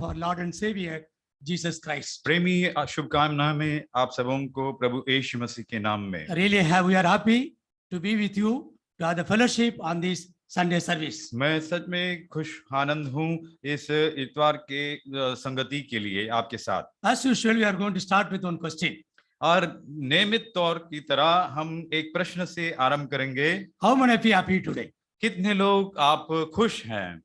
our Lord and Savior Jesus Christ. प्रेमी शुभकामनाएं में आप सबों को प्रभु यीशु मसीह के नाम में। We are happy to be with you to have the fellowship on this Sunday service. मैं सच में खुश आनंद हूँ इस इतवार के संगति के लिए आपके साथ। As usual, we are going to start with one question. और नियमित तौर की तरह हम एक प्रश्न से आरंभ करेंगे। How many of you happy today? कितने लोग आप खुश हैं?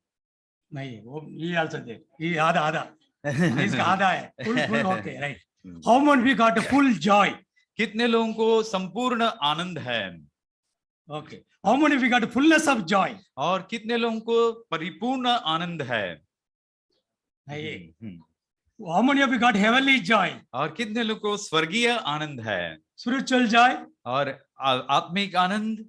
नहीं, वो ये also there. ये आधा इसका आधा है, full okay, right? How many of you got a full joy? कितने लोगों को संपूर्ण आनंद है? Okay. How many of you got a fullness of joy? और कितने लोगों को परिपूर्ण आनंद है? नहीं। How many of you got heavenly joy? और कितने लोगों को स्वर्गीय आनंद है? Spiritual joy? और आत्मिक आनंद?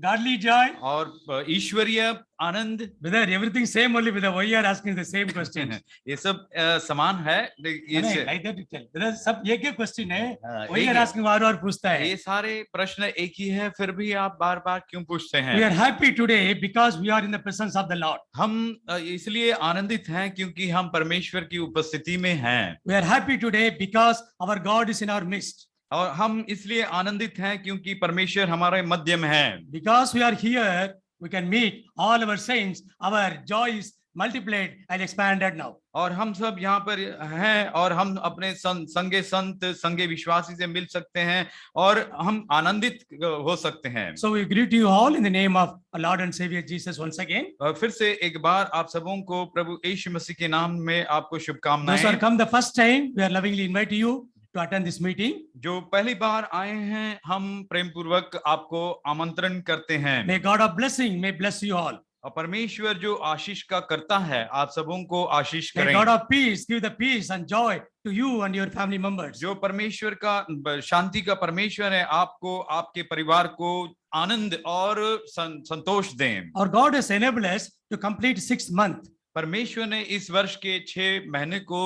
Godly joy? और ईश्वरीय आनंद? Whether everything same only, whether why you are asking the same question? ये सब समान है। नहीं, like that you tell. Whether सब एक ही question है, why you are asking बार-बार पूछता है? ये सारे प्रश्न एक ही है, फिर भी आप बार-बार क्यों पूछते हैं? We are happy today because we are in the presence of the Lord. हम इसलिए आनंदित हैं क्योंकि हम परमेश्वर की उपस्थिति में हैं। We are happy today because our God is in our midst. और हम इसलिए आनंदित हैं क्योंकि परमेश्वर हमारे मध्य में है। Because we are here, we can meet all our saints. Our joy is multiplied and expanded now. और हम सब यहाँ पर हैं और हम अपने संगे संत संगे विश्वासी से मिल सकते हैं और हम आनंदित हो सकते हैं। So we greet you all in the name of our Lord and Savior Jesus once again. और फिर से एक बार आप सबों को प्रभु यीशु मसीह के नाम में आपको शुभकामनाएं। Those who are come the first time, we are lovingly invite you to attend this meeting. जो पहली बार आए हैं, हम प्रेम पूर्वक आपको आमंत्रण करते हैं। May God of blessing may bless you all. और परमेश्वर जो आशीष का करता है, आप सबों को आशीष करें। May God of peace give the peace and joy to you and your family members. जो परमेश्वर का शांति का परमेश्वर है, आपको आपके परिवार को आनंद और संतोष दें। Our God has enabled us to complete 6 months. परमेश्वर ने इस वर्ष के 6 महीने को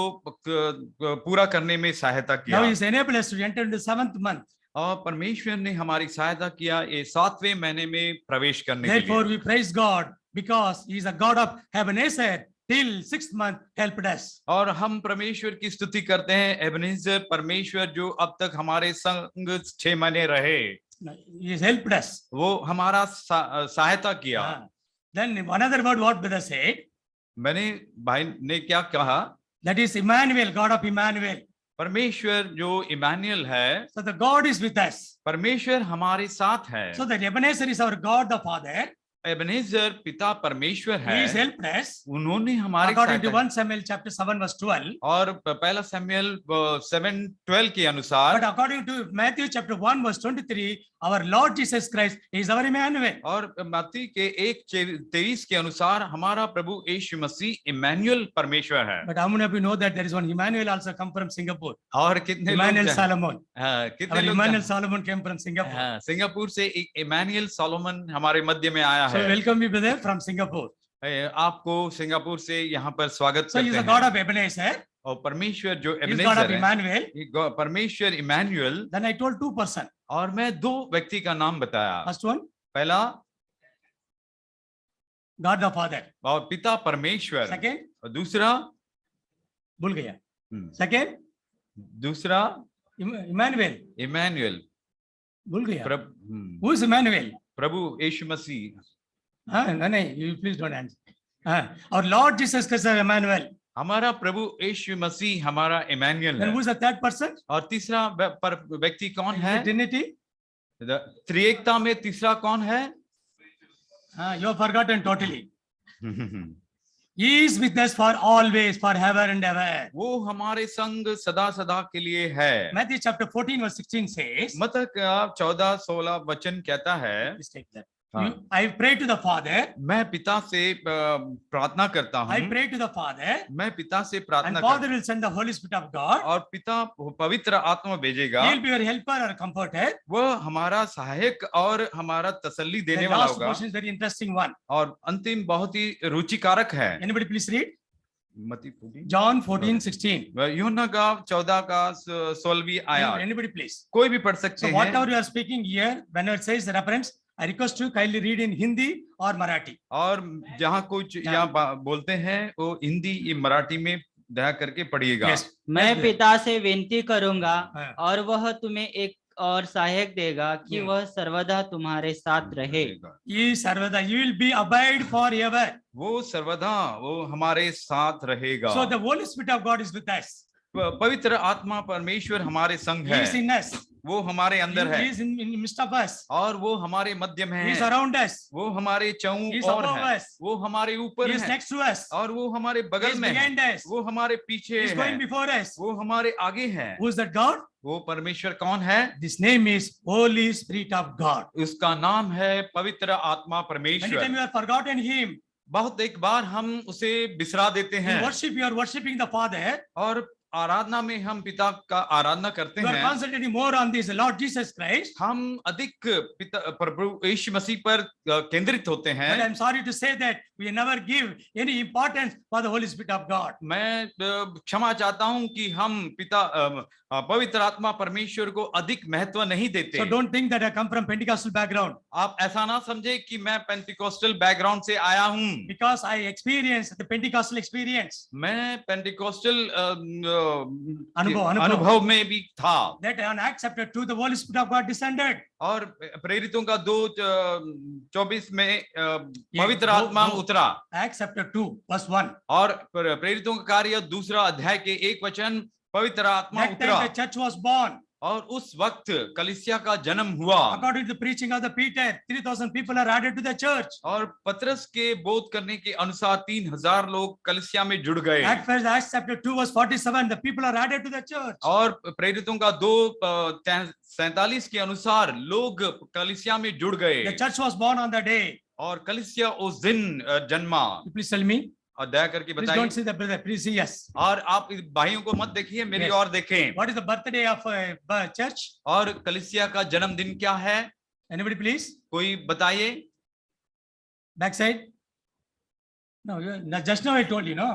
पूरा करने में सहायता किया। Now He has enabled us to enter into 7th month. और परमेश्वर ने हमारी सहायता किया ये 7वें महीने में प्रवेश करने के लिए। Therefore we praise God because He is a God of Ebenezer till 6th month helped us. और हम परमेश्वर की स्तुति करते हैं, एबेनेजर परमेश्वर जो अब तक हमारे संग 6 महीने रहे। He has helped us. वो हमारा सहायता किया। Then another word what brother said. मैंने भाई ने क्या कहा? That is Emmanuel, God of Emmanuel. परमेश्वर जो इमानुएल है। So the God is with us. परमेश्वर हमारे साथ है। So that Ebenezer is our God the Father. Ebenezer पिता परमेश्वर है। He has helped us. उन्होंने हमारे according to 1 Samuel chapter 7 verse 12. और पहला शमूएल 7:12 के अनुसार। But according to Matthew chapter 1 verse 23, our Lord Jesus Christ is our Emmanuel. और मत्ती के 1:23 के अनुसार हमारा प्रभु यीशु मसीह इमानुएल परमेश्वर है। But how many of you know that there is one Emmanuel also come from Singapore? और कितने Emmanuel Solomon. कितने लोग Emmanuel Solomon came from Singapore. Singapore से एक इमानुएल सोलोमन हमारे मध्य में आया है। So welcome you brother from Singapore. आपको सिंगापुर से यहाँ पर स्वागत करते हैं। So he is the God of Ebenezer. और परमेश्वर जो एबेनेजर है, परमेश्वर Emmanuel. Then I told 2 person. और मैं 2 व्यक्ति का नाम बताया। First one, पहला God the Father. और पिता परमेश्वर। Second, और दूसरा भूल गया। Second, दूसरा Emmanuel. इमानुएल भूल गया। Who is Emmanuel? प्रभु यीशु मसीह। नहीं, you please don't answer. Our Lord Jesus Christ is Emmanuel. हमारा प्रभु यीशु मसीह हमारा इमानुएल है। Then who is the third person? और तीसरा व्यक्ति कौन है? Trinity. त्रिएकता में तीसरा कौन है? You have forgotten totally. He is with us for always, forever and ever. वो हमारे संग सदा सदा के लिए है। Matthew chapter 14 verse 16 says. मत्ती 14:16 वचन कहता है। I pray to the Father. मैं पिता से प्रार्थना करता हूँ। I pray to the Father. मैं पिता से प्रार्थना And Father will send the Holy Spirit of God. और पिता पवित्र आत्मा भेजेगा। He will be your helper or comforter. वह हमारा सहायक और हमारा तसल्ली देने वाला होगा। The last portion is very interesting one. और अंतिम बहुत ही रुचिकारक है। Anybody please read? मत्ती John 14:16. यूहन्ना का 14 का 16वीं आयत। Anybody please? कोई भी पढ़ सकते हैं। So whatever you are speaking here, when it says the reference, I request you kindly read in Hindi or Marathi. और जहाँ कुछ यहाँ बोलते हैं वो हिंदी या मराठी में दया करके पढ़िएगा। Yes. मैं Yes, पिता से विनती करूंगा हाँ। और वह तुम्हें एक और सहायक देगा कि हम्म। वह सर्वदा तुम्हारे साथ रहे। Ye sarvada, you will be abide forever. वो सर्वदा वो हमारे साथ रहेगा। So the Holy Spirit of God is with us. पवित्र आत्मा परमेश्वर हमारे संग He है, is in us. वो हमारे अंदर He है is in midst of us. और वो हमारे मध्य में He is है, around us. वो हमारे He चौं is और above है, us. वो हमारे He ऊपर is है next to us. और वो हमारे He बगल is में है, behind us. वो हमारे He पीछे is going है, before us. वो हमारे आगे है। Who is that God? वो परमेश्वर कौन है? This name is Holy Spirit of God. उसका नाम है पवित्र आत्मा Many times परमेश्वर। you have forgotten Him. बहुत एक बार हम उसे बिसरा देते In हैं worship, you are worshiping the Father. और आराधना में हम पिता का आराधना करते You are हैं। concentrating more on this Lord Jesus Christ. हम अधिक पिता प्रभु यीशु मसीह पर केंद्रित होते But हैं। I'm sorry to say that we never give any importance for the Holy Spirit of God. मैं क्षमा चाहता हूं कि हम पिता पवित्र आत्मा परमेश्वर को अधिक महत्व नहीं देते। So don't think that I come from Pentecostal background, आप ऐसा ना समझे कि मैं पेंटिकोस्टल बैकग्राउंड से आया हूं। because I experienced the Pentecostal experience. मैं पेंटिकोस्टल अनुभव। अनुभव में भी था That on Acts chapter 2, the Holy Spirit of God descended. और प्रेरितों का 2:24 में पवित्र दो- आत्मा दो- उतरा Acts chapter 2, verse 1. और प्रेरितों का कार्य 2 अध्याय के 1 वचन पवित्र आत्मा That उतरा time the church was born. और उस वक्त कलीसिया का जन्म हुआ According to the preaching of the Peter, 3,000 people are added to the church. और पतरस के बोध करने के अनुसार 3,000 लोग कलीसिया में जुड़ गए At first, Acts chapter 2, verse 47, the people are added to the church. और प्रेरितों का 2:47 के अनुसार लोग कलीसिया में जुड़ गए The church was born on the day. और कलीसिया उस दिन जन्मा। Please tell me. और दया करके Please बताइए don't see the brother. Please see us. और आप इस भाइयों को मत देखिए, मेरी Yes. ओर देखें। What is the birthday of church? और कलीसिया का जन्मदिन क्या है? Anybody please? कोई बताइए। Backside? No, just now I told you, no?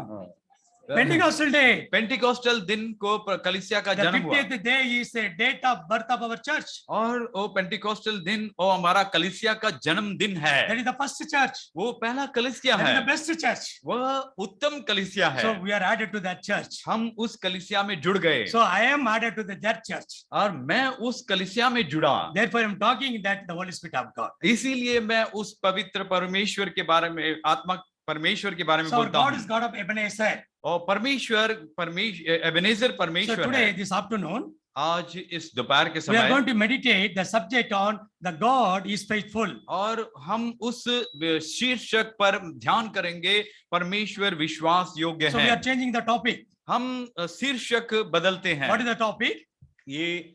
Pentecostal day. Pentecostal दिन को कलीसिया का The जन्म हुआ 50th day is a date of birth of our church. और वो पेंटिकोस्टल दिन वो हमारा कलीसिया का जन्मदिन है। That is the first church. वो पहला कलीसिया That is the है, best church. वह उत्तम कलीसिया है। So we are added to that church. हम उस कलीसिया में जुड़ गए So I am added to that church. और मैं उस कलीसिया में जुड़ा। Therefore, I am talking that the Holy Spirit of God. इसीलिए मैं उस पवित्र परमेश्वर के बारे में, आत्मा परमेश्वर के बारे में So our बोलता God is हूँ। God of Ebenezer. और परमेश्वर एबेनेजर So परमेश्वर today, है। this afternoon, आज इस दोपहर के we are समय going to meditate the subject on the God is faithful. और हम उस शीर्षक पर ध्यान करेंगे, परमेश्वर विश्वास योग्य So we are है। changing the topic. हम शीर्षक बदलते हैं। What is the topic? ये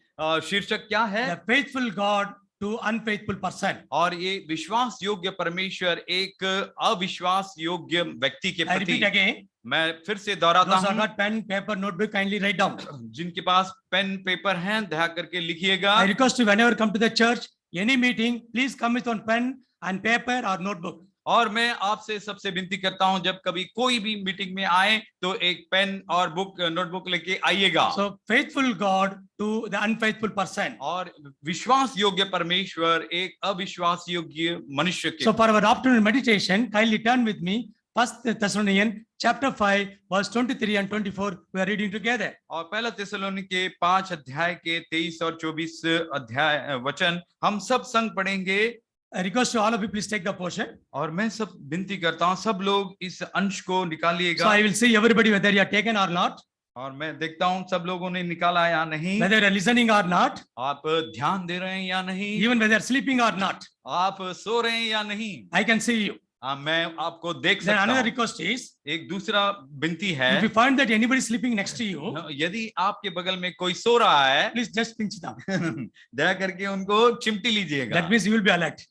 शीर्षक क्या है? The faithful God to unfaithful person. और ये विश्वास योग्य परमेश्वर एक अविश्वास योग्य व्यक्ति के I repeat प्रति। again. मैं फिर से दोहराता Those who have हूँ, got pen, paper, notebook, kindly write down. जिनके पास पेन पेपर हैं दया करके लिखिएगा। I request you whenever come to the church, any meeting, please come with one pen and paper or notebook. और मैं आपसे सबसे विनती करता हूं, जब कभी कोई भी मीटिंग में आए तो एक पेन और बुक नोटबुक लेके आइएगा। So faithful God to the unfaithful person. और विश्वास योग्य परमेश्वर एक अविश्वास योग्य मनुष्य के। So for our afternoon meditation, kindly turn with me 1 Thessalonians chapter 5 verse 23 and 24. We are reading together. और पहला थिस्सलुनीके 5 अध्याय के 23 और 24 अध्याय वचन हम सब संग पढ़ेंगे। I request you all of you please take the portion. और मैं सब विनती करता हूं, सब लोग इस अंश को So निकालिएगा। I will see everybody whether you are taken or not, और मैं देखता हूं सब लोगों ने निकाला या नहीं, whether you are listening or not, आप ध्यान दे रहे हैं या नहीं, even whether you are sleeping or not. आप सो रहे हैं या नहीं। I can see you. मैं आपको देख Then सकता another हूं। request is, एक दूसरा विनती है, if you find that anybody is sleeping next to you, यदि आपके बगल में कोई सो रहा है please just pinch them. दया करके उनको चिमटी लीजिएगा। That means you will be alert.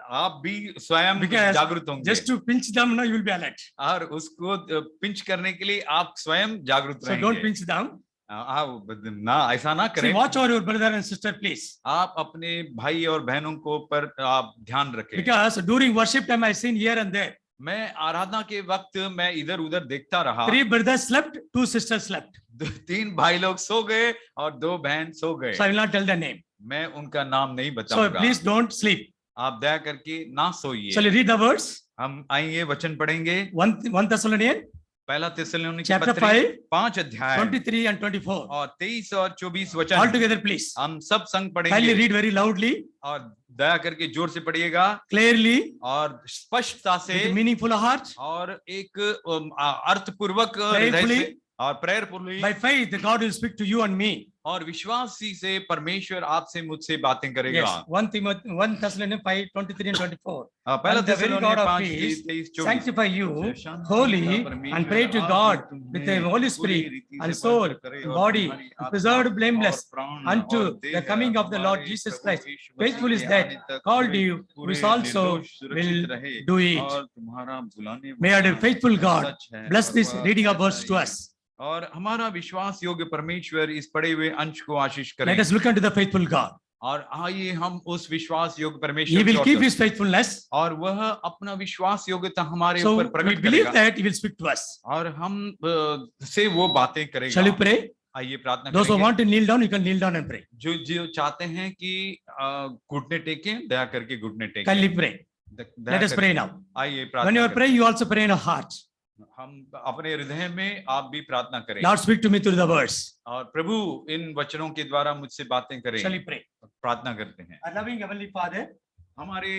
आप भी स्वयं Because जागरूक होंगे। Just to pinch them, no, you will be alert. और उसको पिंच करने के लिए आप स्वयं जागरूक So don't रहेंगे। pinch them. आप ना ऐसा ना See, करें। watch over your brother and sister, please. आप अपने भाई और बहनों को पर आप ध्यान रखें। Because during worship time, I seen here and there. मैं आराधना के वक्त मैं इधर उधर देखता रहा। 3 brothers slept, 2 sisters slept. 3 भाई लोग सो गए और 2 बहन सो गए। So I will not tell the name. मैं उनका नाम नहीं So बताऊंगा। please don't sleep. आप दया करके ना सोइए। Shall we read the verse? हम आइए वचन पढ़ेंगे। 1 Thessalonians पहला थिस्सलुनीकी chapter पत्री 5, 5 अध्याय 23 and 24. और 23 और 24 All वचन together, please. हम सब संग Kindly पढ़ेंगे read very loudly, और दया करके जोर से पढ़िएगा clearly, और स्पष्टता से with meaningful heart. और एक अर्थपूर्वक हृदय Prayerfully. से और प्रेयरफुली By faith, God will speak to you and me. और विश्वासी से परमेश्वर आपसे मुझसे बातें करेगा। Yes. 1 Thessalonians 5, 23 and 24. पहला And the very Thessalonians God of 5 peace 23 24 sanctify you wholly and pray to God with the Holy Spirit and soul and body preserved blameless unto the coming of the Lord Jesus Christ. Faithful is that called you, which also will do it. May our faithful God bless this reading of verse to us. और हमारा विश्वास योग्य परमेश्वर इस पढ़े हुए अंश को आशीष करें। Let us look unto the faithful God. और आइए हम उस विश्वास योग्य He परमेश्वर will की keep ओर his faithfulness. और वह अपना विश्वास योग्यता हमारे So ऊपर we प्रकट believe करेगा that he will speak to us. और हम से वो बातें Shall we करेगा। pray? आइए प्रार्थना Those who करेंगे। want to kneel down, you can kneel down and pray. जो जो चाहते हैं कि घुटने टेकें, दया करके घुटने टेकें। Kindly pray. दया Let us करके pray now. आइए When प्रार्थना you are करें। praying, you also pray in your heart. हम अपने हृदय में आप भी प्रार्थना करें Lord, speak to me through the words. और प्रभु इन वचनों के द्वारा मुझसे बातें करें। Shall we pray? प्रार्थना करते हैं। Our loving Heavenly Father, हमारे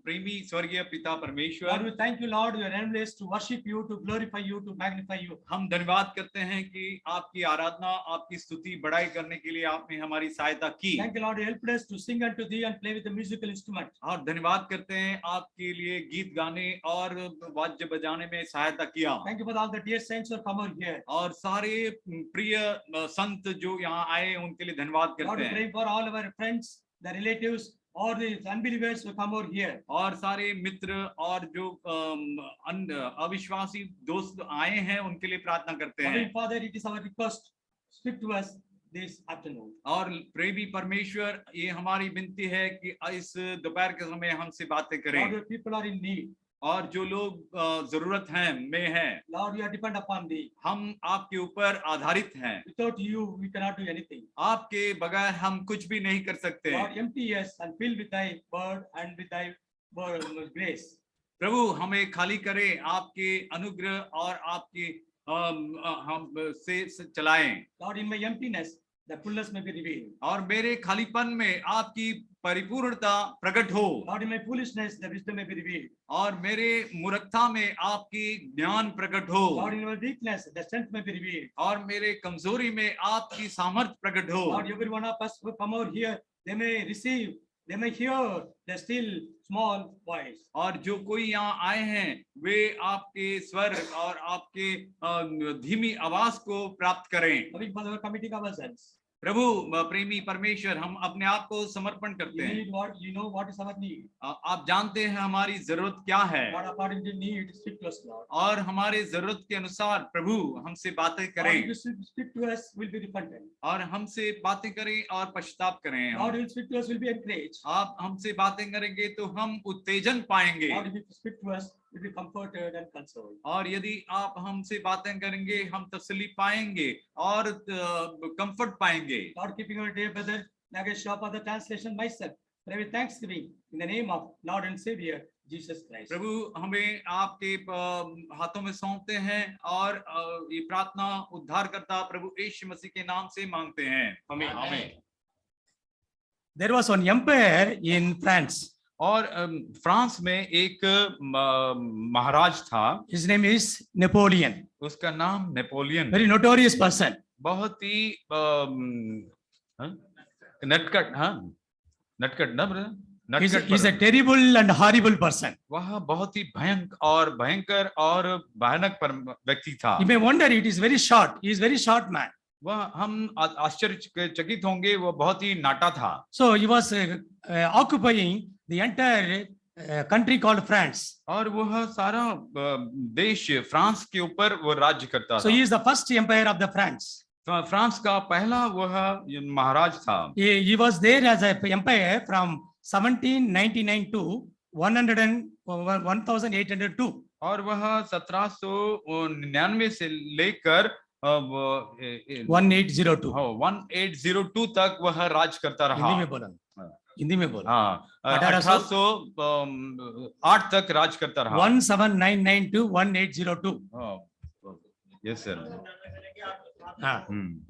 प्रेमी स्वर्गीय पिता Lord, परमेश्वर, we thank you, Lord, we are endless to worship you, to glorify you, to magnify you. हम धन्यवाद करते हैं कि आपकी आराधना, आपकी स्तुति, बड़ाई करने के लिए आपने हमारी सहायता की। Thank you, Lord, you helped us to sing unto thee and play with the musical instrument. और धन्यवाद करते हैं आपके लिए गीत गाने और वाद्य बजाने में सहायता किया। Thank you for all the dear saints who have come out here. और सारे प्रिय संत जो यहाँ आए उनके लिए धन्यवाद Lord, करते we हैं। pray for all our friends, the relatives, or the unbelievers who come out here. और सारे मित्र और जो अविश्वासी दोस्त आए हैं उनके लिए प्रार्थना करते हैं। Heavenly Father, it is our request, speak to us this afternoon. और प्रेमी परमेश्वर, ये हमारी विनती है कि इस दोपहर के समय हमसे बातें करें। Lord, your people are in need. और जो लोग जरूरत में हैं, Lord, we are dependent upon thee. हम आपके ऊपर आधारित हैं। Without you, we cannot do anything. आपके बगैर हम कुछ भी नहीं कर सकते। Lord, empty us and fill with thy word and with thy word, grace. प्रभु हमें खाली करें आपके अनुग्रह और आपके हम से चलाएं। Lord, in my emptiness, the fullness may be revealed. और मेरे खालीपन में आपकी परिपूर्णता प्रकट हो। Lord, in my foolishness, the wisdom may be revealed. और मेरे मूर्खता में आपकी ज्ञान प्रकट हो। Lord, in our weakness, the strength may be revealed. और मेरे कमजोरी में आपकी सामर्थ प्रकट हो। Lord, every one of us who come out here, they may receive, they may hear the still small voice. और जो कोई यहाँ आए हैं वे आपके स्वर और आपके धीमी आवाज को प्राप्त करें। Having for our committing ourselves. प्रभु प्रेमी परमेश्वर, हम अपने आप को समर्पण करते You हैं। need what, you know what is our need. आप जानते हैं हमारी जरूरत क्या है Lord, according to need, speak to us, Lord. और हमारे जरूरत के अनुसार प्रभु हमसे बातें Lord, करें if you speak to us, we'll be repentant. और हमसे बातें करें और पश्चाताप करें। Lord, if you speak to us, we'll be encouraged. आप हमसे बातें करेंगे तो हम उत्तेजन पाएंगे। Lord, if you speak to us, we'll be comforted and consoled. और यदि आप हमसे बातें करेंगे हम तसल्ली पाएंगे और कंफर्ट पाएंगे। Lord, keeping our dear brother Nagesh Shah for the translation myself, pray with thanksgiving in the name of Lord and Savior Jesus Christ. प्रभु हमें आपके हाथों में सौंपते हैं और ये प्रार्थना उद्धारकर्ता प्रभु यीशु मसीह के नाम से मांगते हैं। आमीन आमीन। There was one empire in France. और फ्रांस में एक महाराज था। His name is Napoleon. उसका नाम नेपोलियन। Very notorious person. बहुत ही नटखट, हाँ नटखट ना brother, He's a terrible and horrible person. वह बहुत ही भयंकर और भयानक व्यक्ति था। You may wonder, it is very short. He is very short man. वह हम आश्चर्यचकित होंगे, वह बहुत ही नाटा था। So he was occupying the entire country called France. और वह सारा देश फ्रांस के ऊपर वो राज्य करता So था। he is the first empire of the France. France का पहला वह महाराज था। He was there as an empire from 1799 to 1802. और वह 1799 से लेकर 1802. 1802 तक वह राज करता रहा। हिंदी में बोला। हिंदी में बोलो। हाँ 1808 तक राज करता रहा। 1799 to 1802। Yes sir. हाँ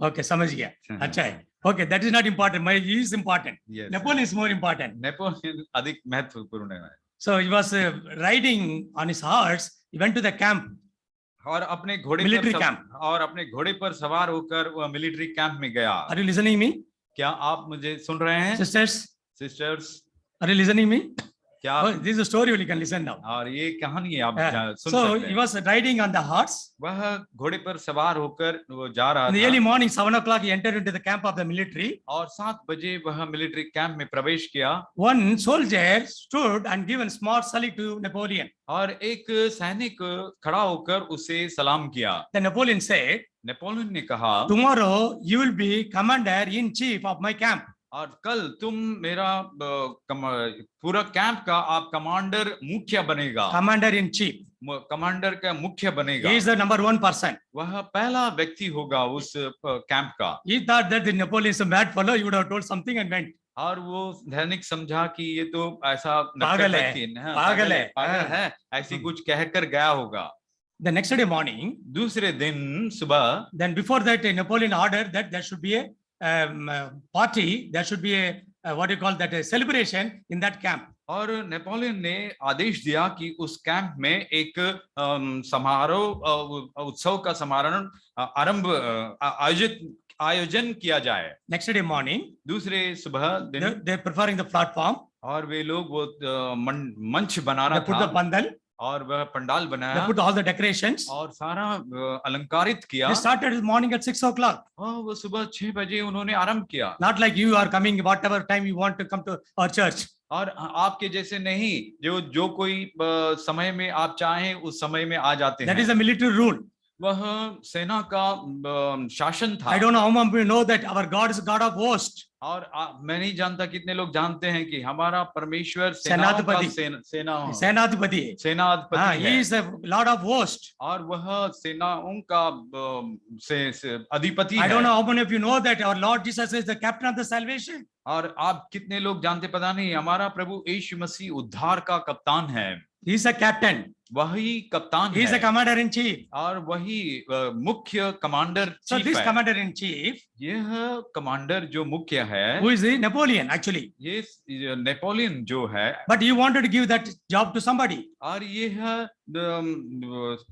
ओके समझ गया। अच्छा है okay that is not important my is important Napoleon is more important Napoleon अधिक महत्वपूर्ण है। So he was riding on his horse. He went to the camp. और अपने घोड़े Military पर camp. और अपने घोड़े पर सवार होकर वह मिलिट्री कैंप में गया। Are you listening me? क्या आप मुझे सुन रहे हैं? Sisters, are you listening me? क्या Oh, this is a story you can listen now. और ये कहानी आप सुन So सकते he हैं। was riding on the horse. वह घोड़े पर सवार होकर वो जा रहा In the था। early morning 7 o'clock he entered into the camp of the military. और 7 बजे वह मिलिट्री कैंप में प्रवेश किया। One soldier stood and given smart salute to Napoleon. और एक सैनिक खड़ा होकर उसे सलाम किया। Then Napoleon said, नेपोलियन ने कहा, tomorrow you will be commander in chief of my camp. और कल तुम मेरा पूरा कैंप का आप कमांडर मुखिया बनेगा। Commander in chief. कमांडर का मुखिया बनेगा। He is the number 1 person. वह पहला व्यक्ति होगा उस कैंप का। He thought that the Napoleon is a mad fellow. He would have told something and went. और वो सैनिक समझा कि ये तो ऐसा पागल है, पागल है ऐसी कुछ कहकर गया होगा। The next day morning, दूसरे दिन सुबह, then before that Napoleon ordered that there should be a party, there should be a what do you call that, a celebration in that camp. और नेपोलियन ने आदेश दिया कि उस कैंप में एक समारोह उत्सव का समारोह आयोजन किया जाए। Next day morning, दूसरे सुबह दिन they preparing the platform. और वे लोग वो मंच बना रहा They put the था pandal. और वह पंडाल They बनाया put all the decorations. और सारा अलंकारित किया। They started this morning at 6 o'clock. और वो सुबह 6 बजे उन्होंने आरंभ किया। Not like you are coming whatever time you want to come to our church. और आपके जैसे नहीं जो कोई समय में आप चाहें उस समय में आ जाते हैं। That is a military rule. वह सेना का शासन था। I don't know how many people know that our God is God of hosts. और मैं नहीं जानता कितने लोग जानते हैं कि हमारा परमेश्वर सेनाधिपति सेनाधिपति है। He is a Lord of hosts. और वह सेनाओं का अधिपति है। I don't know how many of you know that our Lord Jesus is the captain of the salvation. और आप कितने लोग जानते पता नहीं, हमारा प्रभु यीशु मसीह उद्धार का कप्तान है। He is a captain. वही कप्तान He is a commander in chief. और वही मुख्य कमांडर So चीफ this है। commander in chief, यह कमांडर जो मुख्य है, who is the Napoleon actually, ये नेपोलियन जो है, but he wanted to give that job to somebody. और यह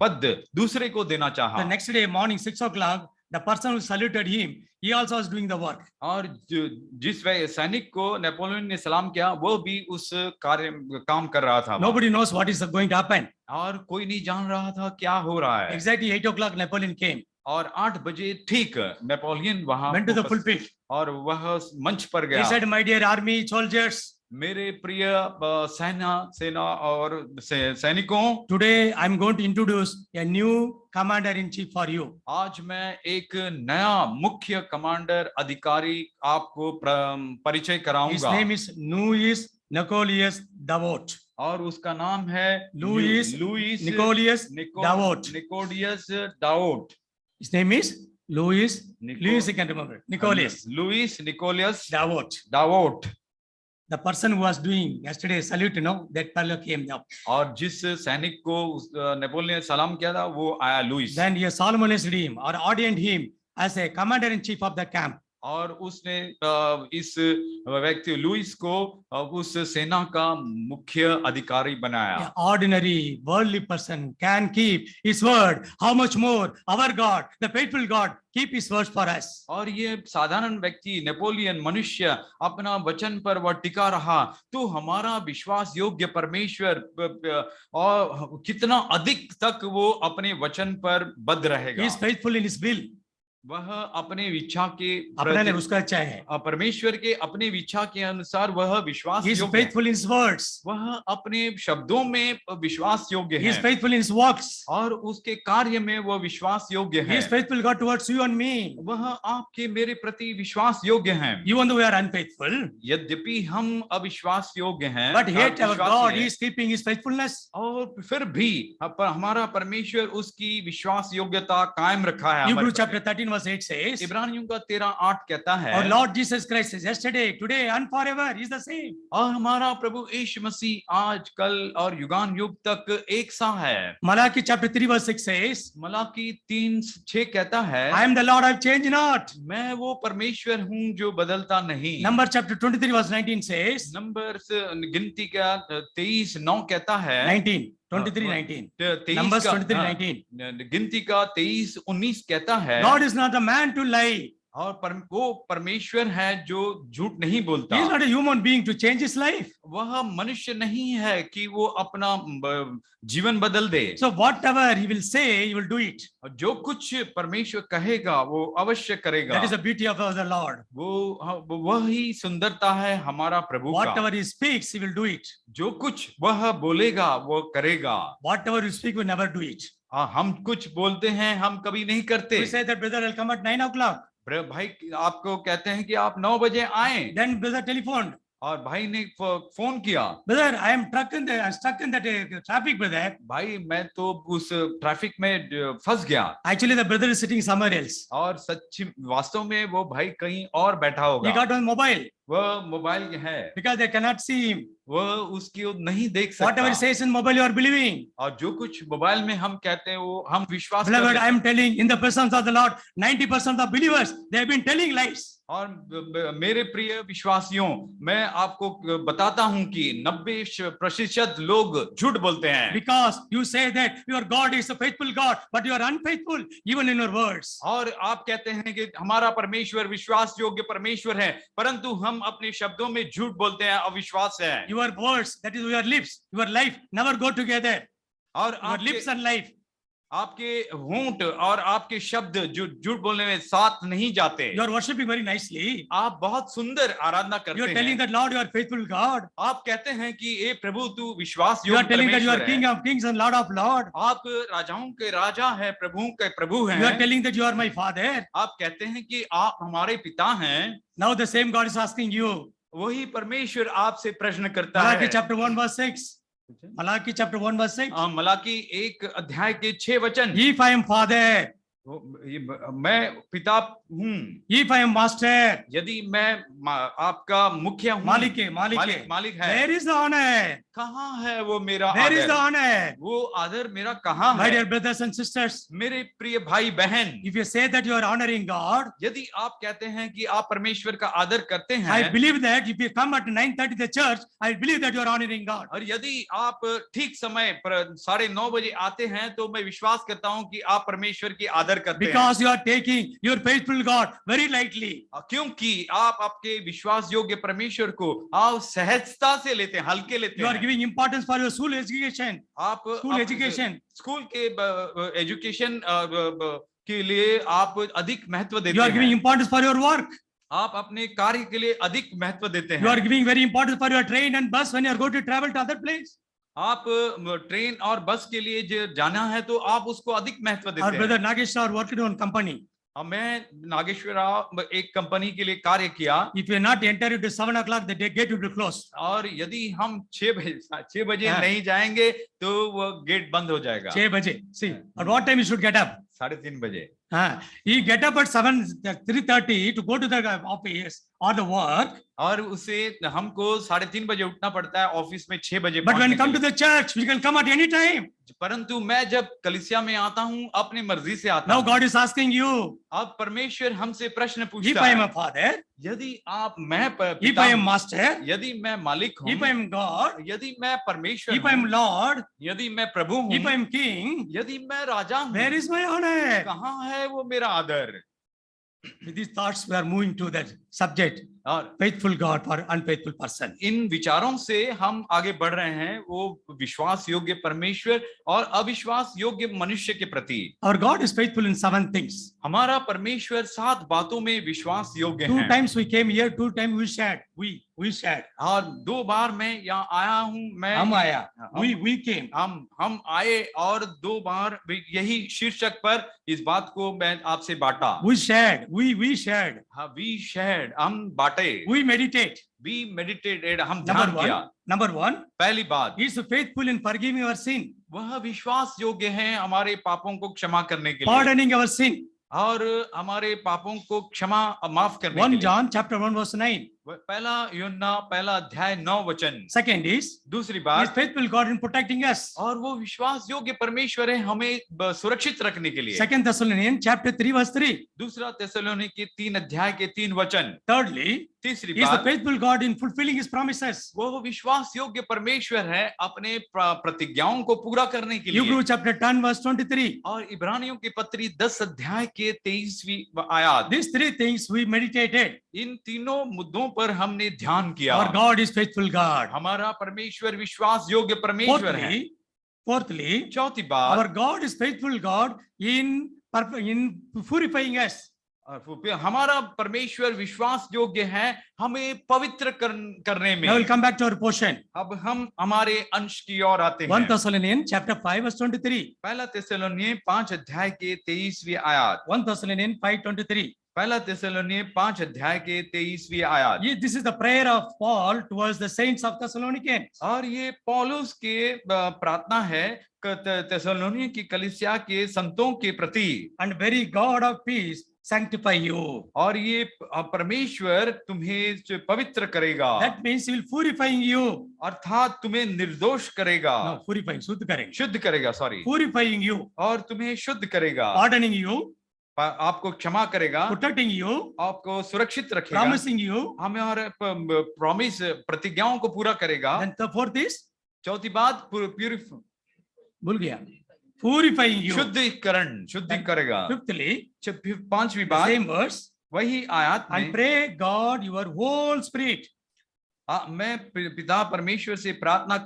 पद दूसरे को देना चाहा। The next day morning 6 o'clock, the person who saluted him, he also was doing the work. और जिस सैनिक को नेपोलियन ने सलाम किया वो भी उस काम कर रहा था। Nobody knows what is going to happen. और कोई नहीं जान रहा था क्या हो रहा है। Exactly 8 o'clock Napoleon came. और 8 बजे ठीक नेपोलियन वहां went to the pulpit. और वह मंच पर गया। He said, "My dear army soldiers, मेरे प्रिय सेना और सैनिकों, today I'm going to introduce a new commander in chief for you." आज मैं एक नया मुख्य कमांडर अधिकारी आपको परिचय कराऊंगा। His name is Louis Nicolaus Davout. और उसका नाम है Louis Nicolaus Davout. निकोडियस दाऊट। His name is Louis. Louis, you can remember. Nicholas. Louis Nicolaus Davout. The person who was doing yesterday salute, that fellow came up. और जिस सैनिक को Napoleon ने सलाम किया था वो आया Louis. Then he solemnized him or ordained him as a commander in chief of the camp. और उसने इस व्यक्ति लुइस को उस सेना का मुख्य अधिकारी बनाया। An ordinary worldly person can keep his word. How much more our God, the faithful God, keep his words for us. और ये साधारण व्यक्ति नेपोलियन मनुष्य अपना वचन पर वह टिका रहा, तो हमारा विश्वास योग्य परमेश्वर और कितना अधिक तक वो अपने वचन पर बद्ध रहेगा। He is faithful in his will. वह अपने इच्छा के अपने उसका इच्छा है। परमेश्वर के अपने इच्छा के अनुसार वह विश्वास He is faithful in his words. वह अपने शब्दों में विश्वास योग्य है। He is faithful in his works. और उसके कार्य में वह विश्वास योग्य है। He is faithful God towards you and me. वह आपके मेरे प्रति विश्वास योग्य है। Even though we are unfaithful, यद्यपि हम अविश्वास योग्य हैं, but yet our God is keeping his faithfulness. और फिर भी हमारा परमेश्वर उसकी विश्वास योग्यता कायम रखा है। Hebrews chapter 13 verse 8 says, इब्रानियों का 13:8 कहता है, our Lord Jesus Christ is yesterday, today and forever. He is the same. और हमारा प्रभु यीशु मसीह आज कल और युगान युग तक एक सा है। Malachi chapter 3 verse 6 says, Malachi 3:6 कहता है, I am the Lord, I change not. मैं वो परमेश्वर हूँ जो बदलता नहीं। Number chapter 23 verse 19 says, number गिनती का 23:9 कहता है, 19, 23, 19. Numbers 23, 19. गिनती का 23:19 कहता है, God is not a man to lie. और वो परमेश्वर है जो झूठ नहीं बोलता। He is not a human being to change his life. वह मनुष्य नहीं है कि वो अपना जीवन बदल दे। So whatever he will say, he will do it. जो कुछ परमेश्वर कहेगा वो अवश्य करेगा। That is the beauty of the Lord. वह ही सुंदरता है हमारा प्रभु का। Whatever he speaks, he will do it. जो कुछ वह बोलेगा वो करेगा। Whatever you speak, we never do it. हम कुछ बोलते हैं, हम कभी नहीं करते। We say that brother will come at 9 o'clock. भाई आपको कहते हैं कि आप 9 बजे आए। Then brother telephoned. और भाई ने फोन किया, Brother, I am stuck in that traffic, brother. भाई मैं तो उस ट्रैफिक में फंस गया। Actually, the brother is sitting somewhere else. और सच वास्तव में वो भाई कहीं और बैठा होगा। He got on mobile. वह मोबाइल है, Because they cannot see him. वह उसकी ओर नहीं देख सकता। Whatever he says in mobile, you are believing. और जो कुछ मोबाइल में हम कहते हैं वो हम विश्वास Beloved, करते I am telling in the presence of the Lord, 90% of believers, they have been telling lies. और मेरे प्रिय विश्वासियों, मैं आपको बताता हूं कि 90% लोग झूठ बोलते हैं। Because you say that your God is a faithful God, but you are unfaithful even in your words. और आप कहते हैं कि हमारा परमेश्वर विश्वास योग्य परमेश्वर है, परंतु हम अपने शब्दों में झूठ बोलते हैं, अविश्वास है। Your words, that is your lips, your life never go together. और Your lips and life. आपके होंठ और आपके शब्द झूठ बोलने में साथ नहीं जाते। You are worshiping very nicely. आप बहुत सुंदर आराधना करते You are telling हैं। that Lord, you are faithful God. आप कहते हैं कि ए प्रभु तू विश्वास You are योग्य telling that you are परमेश्वर King है। of kings and Lord of lords. आप राजाओं के राजा है, प्रभुओं के प्रभु हैं। You are telling that you are my Father. आप कहते हैं कि आप हमारे पिता हैं। Now the same God is asking you. वही परमेश्वर आपसे प्रश्न करता Malachi है। chapter 1 verse 6. Malachi chapter 1 verse 6. Malachi 1 के 6 वचन, If I am Father, मैं पिता हूँ, if I am Master, यदि मैं आपका मुखिया हूँ, मालिक है, मालिक है, मालिक है, where is the honor? कहाँ है वो मेरा Where is the आदर? honor? वो आदर मेरा कहाँ My है? dear brothers and sisters, मेरे प्रिय भाई बहन, if you say that you are honoring God, यदि आप कहते हैं कि आप परमेश्वर का आदर करते I हैं, believe that if you come at 9:30 the church, I believe that you are honoring God. और यदि आप ठीक समय पर 9:30 बजे आते हैं, तो मैं विश्वास करता हूं कि आप परमेश्वर की आदर करते हैं। Because you are taking your faithful God very lightly. क्योंकि आप आपके विश्वास योग्य परमेश्वर को आप सहजता से लेते हैं, हल्के लेते You are हैं। giving importance for your school education. आप School education. स्कूल के एजुकेशन के लिए आप अधिक महत्व देते You are giving हैं। importance for your work. आप अपने कार्य के लिए अधिक महत्व देते You are हैं। giving very importance for your train and bus when you are going to travel to other place. आप ट्रेन और बस के लिए जो जाना है तो आप उसको अधिक महत्व Our देते हैं। brother Nagesh are working on company. मैं नागेश्वर राव एक कंपनी के लिए कार्य किया, If you are not enter into 7 o'clock, the gate will be closed. और यदि हम 6 बजे हाँ। नहीं जाएंगे तो वो गेट बंद हो जाएगा। 6 बजे. See, at what time you should get up? 3:30 बजे। You get up at 3:30 to go to the office or the work. और उसे हमको 3:30 बजे उठना पड़ता है, ऑफिस में 6 बजे But when पहुंचने you come के to the church, you can come at any time. लिए। परंतु मैं जब कलीसिया में आता हूँ अपनी मर्जी से आता Now हूँ। God is asking you, अब परमेश्वर हमसे प्रश्न if पूछता I am है, a father, यदि आप मैं if पिता I am हूँ, master, यदि मैं मालिक हूँ, if I am God, यदि मैं परमेश्वर if I am हूँ, Lord, यदि मैं प्रभु हूँ, if I am king, यदि मैं राजा हूँ, where is my honor? कहाँ है वो मेरा आदर? With these thoughts, we are moving to that subject, और faithful God for unfaithful person. इन विचारों से हम आगे बढ़ रहे हैं, वो विश्वास योग्य परमेश्वर और अविश्वास योग्य मनुष्य के प्रति। Our God is faithful in 7 things. हमारा परमेश्वर 7 बातों में विश्वास योग्य 2 है। times we came here, 2 times we shared. We shared. और 2 बार मैं यहाँ आया हूँ, मैं हम आया. हम- We came. हम आए और 2 बार यही शीर्षक पर इस बात को मैं आपसे बांटा। We shared. We shared. हाँ, we shared, हम बांटे। We meditate. We meditated, हम ध्यान किया। Number one, पहली बात, He is faithful in forgiving our sin, वह विश्वास योग्य है हमारे पापों को क्षमा करने के लिए, pardoning our sin. और हमारे पापों को क्षमा माफ करने के 1 लिए। John chapter 1 verse 9. पहला यूहन्ना पहला अध्याय 9 वचन। Second is, दूसरी He is बात, faithful God in protecting us. और वो विश्वास योग्य परमेश्वर है हमें सुरक्षित रखने के लिए। 2 Thessalonians chapter 3 verse 3. दूसरा थिस्सलुनीके 3 अध्याय के 3 वचन। Thirdly, तीसरी He is the बात, faithful God in fulfilling His promises. वो विश्वास योग्य परमेश्वर है अपने प्रतिज्ञाओं को पूरा करने के लिए। Hebrews chapter 10 verse 23. और इब्रानियों की पत्री 10 अध्याय के 23वीं आयत। These three things we meditated. इन तीनों मुद्दों पर हमने ध्यान किया। Our God is faithful God. हमारा परमेश्वर विश्वास योग्य परमेश्वर है। Fourthly, चौथी बात, our God is faithful God in purifying us. हमारा परमेश्वर विश्वास योग्य है हमें पवित्र करने में। Now we'll come back to our portion. अब हम हमारे अंश की ओर आते 1 हैं। Thessalonians chapter 5 verse 23. पहला थिस्सलुनीके 5 अध्याय के 23वीं आयत। 1 Thessalonians 5:23. पहला थिस्सलुनीके 5 अध्याय के 23वीं आयत। This is the prayer of Paul towards the saints of Thessalonians. और ये पौलुस के प्रार्थना है थिस्सलुनीके की कलीसिया के संतों के प्रति। And very God of peace sanctify you. और ये परमेश्वर तुम्हें पवित्र करेगा। That means He will purifying you. अर्थात तुम्हें निर्दोष करेगा। No, purifying, शुद्ध करेंगे. शुद्ध करेगा, सॉरी। Purifying you, और तुम्हें शुद्ध करेगा। pardoning you, आपको क्षमा करेगा। protecting you, आपको सुरक्षित रखेगा। promising you. हमें और प्रॉमिस प्रतिज्ञाओं को पूरा करेगा। Then the fourth is, चौथी बात, प्यूरिफाई, भूल गया, purifying you. शुद्धिकरण, शुद्धि करेगा। Fifthly, पांचवी the बात, same verse, वही आयत and में, pray God your whole spirit. मैं पिता परमेश्वर से प्रार्थना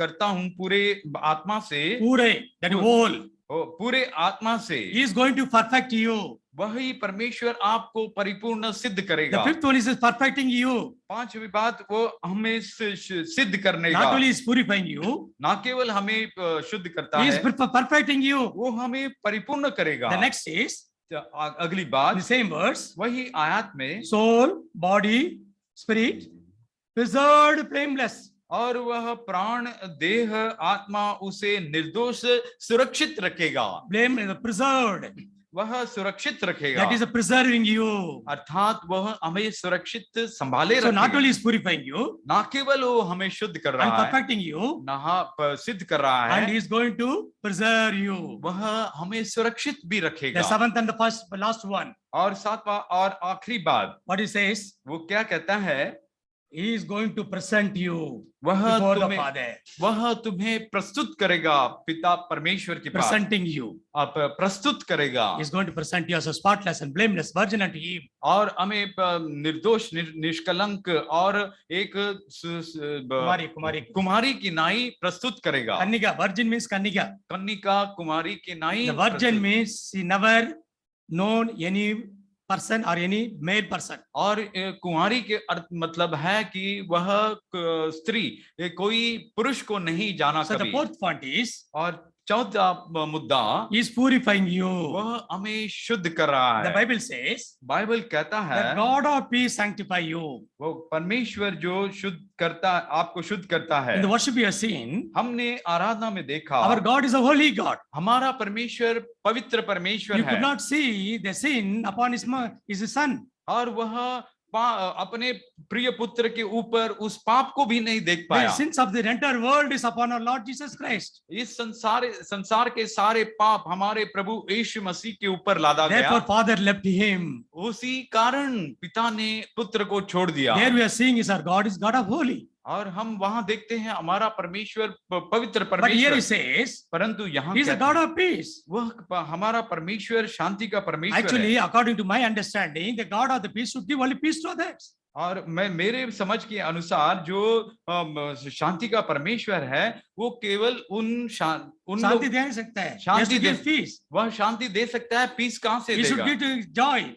करता हूँ पूरे आत्मा से, पूरे, that whole. पूरे आत्मा से। He is going to perfect you. वही परमेश्वर आपको परिपूर्ण सिद्ध करेगा। The fifth one is perfecting you. पांचवी बात, वो हमें सिद्ध करने का, Not only is purifying you, ना केवल हमें शुद्ध करता He is है, perfecting you. वो हमें परिपूर्ण करेगा। The next is, अगली the बात, same verse, वही आयत में, soul, body, spirit, preserved blameless. और वह प्राण, देह, आत्मा उसे निर्दोष सुरक्षित रखेगा। Preserved. वह सुरक्षित रखेगा। That is preserving you. अर्थात वह हमें सुरक्षित संभाले So not रखेगा। only is purifying you ना केवल वो हमें शुद्ध कर and रहा है, perfecting you, सिद्ध कर रहा and है, He is going to preserve you. वह हमें सुरक्षित भी The रखेगा। seventh and the last one. और सातवां और आखिरी बात, What He says, वो क्या कहता है, He is going to present you वह before the तुम्हें, Father. वह तुम्हें प्रस्तुत करेगा पिता परमेश्वर के पास। Presenting you. आप प्रस्तुत करेगा। He is going to present you as a spotless and blameless virgin unto Him. और हमें निर्दोष, निष्कलंक और एक कुमारी की नाई प्रस्तुत करेगा। Kanika, virgin means Kanika. Kanika कुमारी की नाई। The virgin means she never known any person or any male person. और कुंवारी के अर्थ मतलब है कि वह स्त्री कोई पुरुष को नहीं जाना So the कभी। fourth point is, और चौथा मुद्दा, He is purifying you. वह हमें शुद्ध कर रहा The है। Bible says, बाइबल कहता the है, God of peace sanctify you. वो परमेश्वर जो शुद्ध करता, आपको शुद्ध करता है। In the worship we have seen, हमने आराधना में देखा, our God is a holy God. हमारा परमेश्वर पवित्र परमेश्वर You could है। not see the sin upon his son. और वह अपने प्रिय पुत्र के ऊपर उस पाप को भी नहीं देख The पाया। sins of the entire world is upon our Lord Jesus Christ. इस संसार के सारे पाप हमारे प्रभु यीशु मसीह के ऊपर लादा Therefore, गया। Father left him. उसी कारण पिता ने पुत्र को छोड़ दिया। There we are seeing is our God is God of holy. और हम वहां देखते हैं हमारा परमेश्वर पवित्र But here he परमेश्वर। says, परंतु यहाँ He is a कहते God हैं, of peace. वह हमारा परमेश्वर शांति का परमेश्वर है। Actually, according to my understanding, the God of the peace should give only peace to others. और मेरे समझ के अनुसार जो शांति का परमेश्वर है वो केवल उन शांति दे नहीं सकता है. शांति He has to they, give peace. वह शांति दे सकता है, पीस कहाँ से He should देगा? give to joy.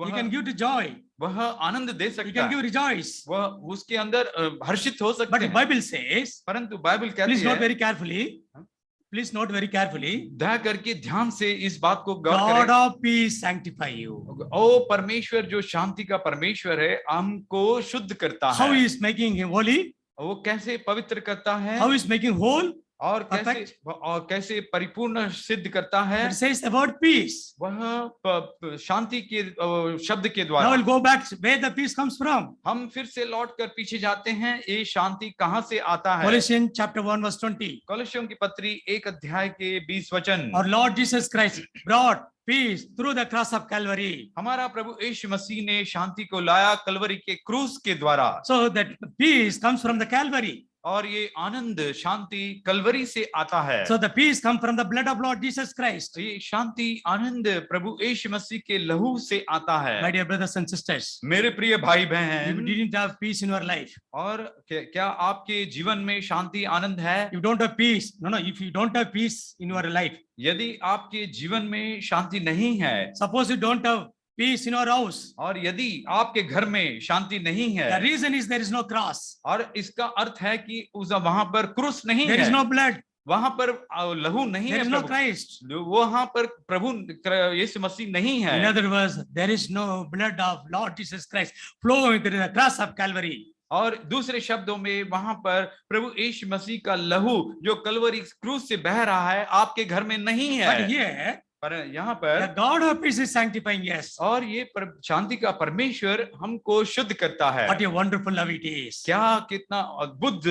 He can give to joy. वह आनंद दे He सकता can है, give rejoice. वह उसके अंदर हर्षित हो सकते But the हैं। Bible says, परंतु बाइबल कहती please note है, very carefully. Please note very carefully. दया करके ध्यान से इस बात को गौर God करें। of peace sanctify you. ओ परमेश्वर जो शांति का परमेश्वर है हमको शुद्ध करता How है। he is making him holy? वो कैसे पवित्र करता है, How he is making whole? और Perfect. कैसे परिपूर्ण सिद्ध करता है, It says the word peace. वह शांति के शब्द के Now द्वारा। we'll go back where the peace comes from. हम फिर से लौट कर पीछे जाते हैं, ये शांति कहाँ से आता है? Colossians chapter 1 verse 20. कलोसियों की पत्री 1 अध्याय के 20 वचन। Our Lord Jesus Christ brought peace through the cross of Calvary. हमारा प्रभु यीशु मसीह ने शांति को लाया कलवरी के क्रूस के द्वारा, So that peace comes from the Calvary. और ये आनंद शांति कलवरी से आता है। So the peace comes from the blood of Lord Jesus Christ. ये शांति आनंद प्रभु यीशु मसीह के लहू से आता है। My dear brothers and sisters, मेरे प्रिय भाई you बहन, didn't have peace in your life. और क्या आपके जीवन में शांति आनंद है? You don't have peace. No, if you don't have peace in your life, यदि आपके जीवन में शांति नहीं है, suppose you don't have peace in your house, और यदि आपके घर में शांति नहीं the है, reason is there is no cross. और इसका अर्थ है कि उस वहां पर क्रूस नहीं There is है, no blood. वहां पर लहू नहीं There है, is no प्रभु Christ. वहां पर प्रभु यीशु मसीह नहीं In है। other words, there is no blood of Lord Jesus Christ flowing through the cross of Calvary. और दूसरे शब्दों में वहां पर प्रभु यीशु मसीह का लहू जो कलवरी क्रूस से बह रहा है, आपके घर में नहीं But है। here, पर यहाँ पर the God of peace is sanctifying us. और ये शांति का परमेश्वर हमको शुद्ध करता है। What a wonderful love it is. क्या कितना अद्भुत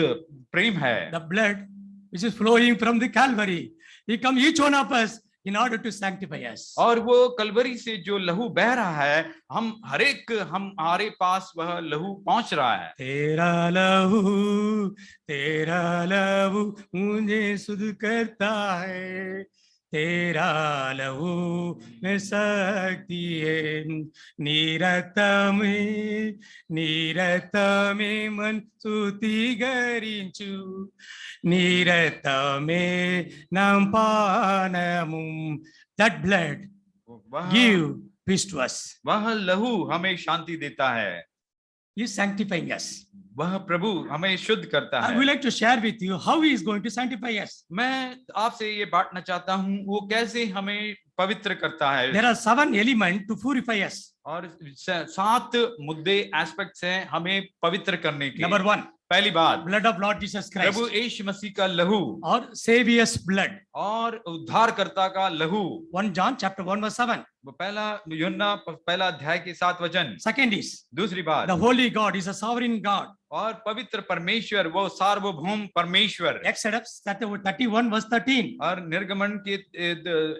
प्रेम है। The blood which is flowing from the Calvary, He come each one of us in order to sanctify us. और वो कलवरी से जो लहू बह रहा है, हमारे पास वह लहू पहुंच रहा है। तेरा लहू मुझे शुद्ध करता है, तेरा लहू में शक्ति है, नीरत में मन स्तुतिगरिंचु, नीरत में नाम पानमुम. That blood give peace to us. वह लहू हमें शांति देता है, He is sanctifying us. वह प्रभु हमें शुद्ध करता I है। would like to share with you how He is going to sanctify us. मैं आपसे ये बांटना चाहता हूँ वो कैसे हमें पवित्र करता है। There are 7 elements to purify us. और 7 मुद्दे एस्पेक्ट्स हैं हमें पवित्र करने के। Number 1, पहली बात, blood of Lord Jesus Christ प्रभु यीशु मसीह का लहू or Savior's blood. और उद्धारकर्ता का लहू। 1 John chapter 1 verse 7. वो पहला यूहन्ना पहला अध्याय के 7 वचन। Second is दूसरी बात, the holy God is a sovereign God. और पवित्र परमेश्वर वो सार्वभौम परमेश्वर। Exodus 31 verse 13. और निर्गमन के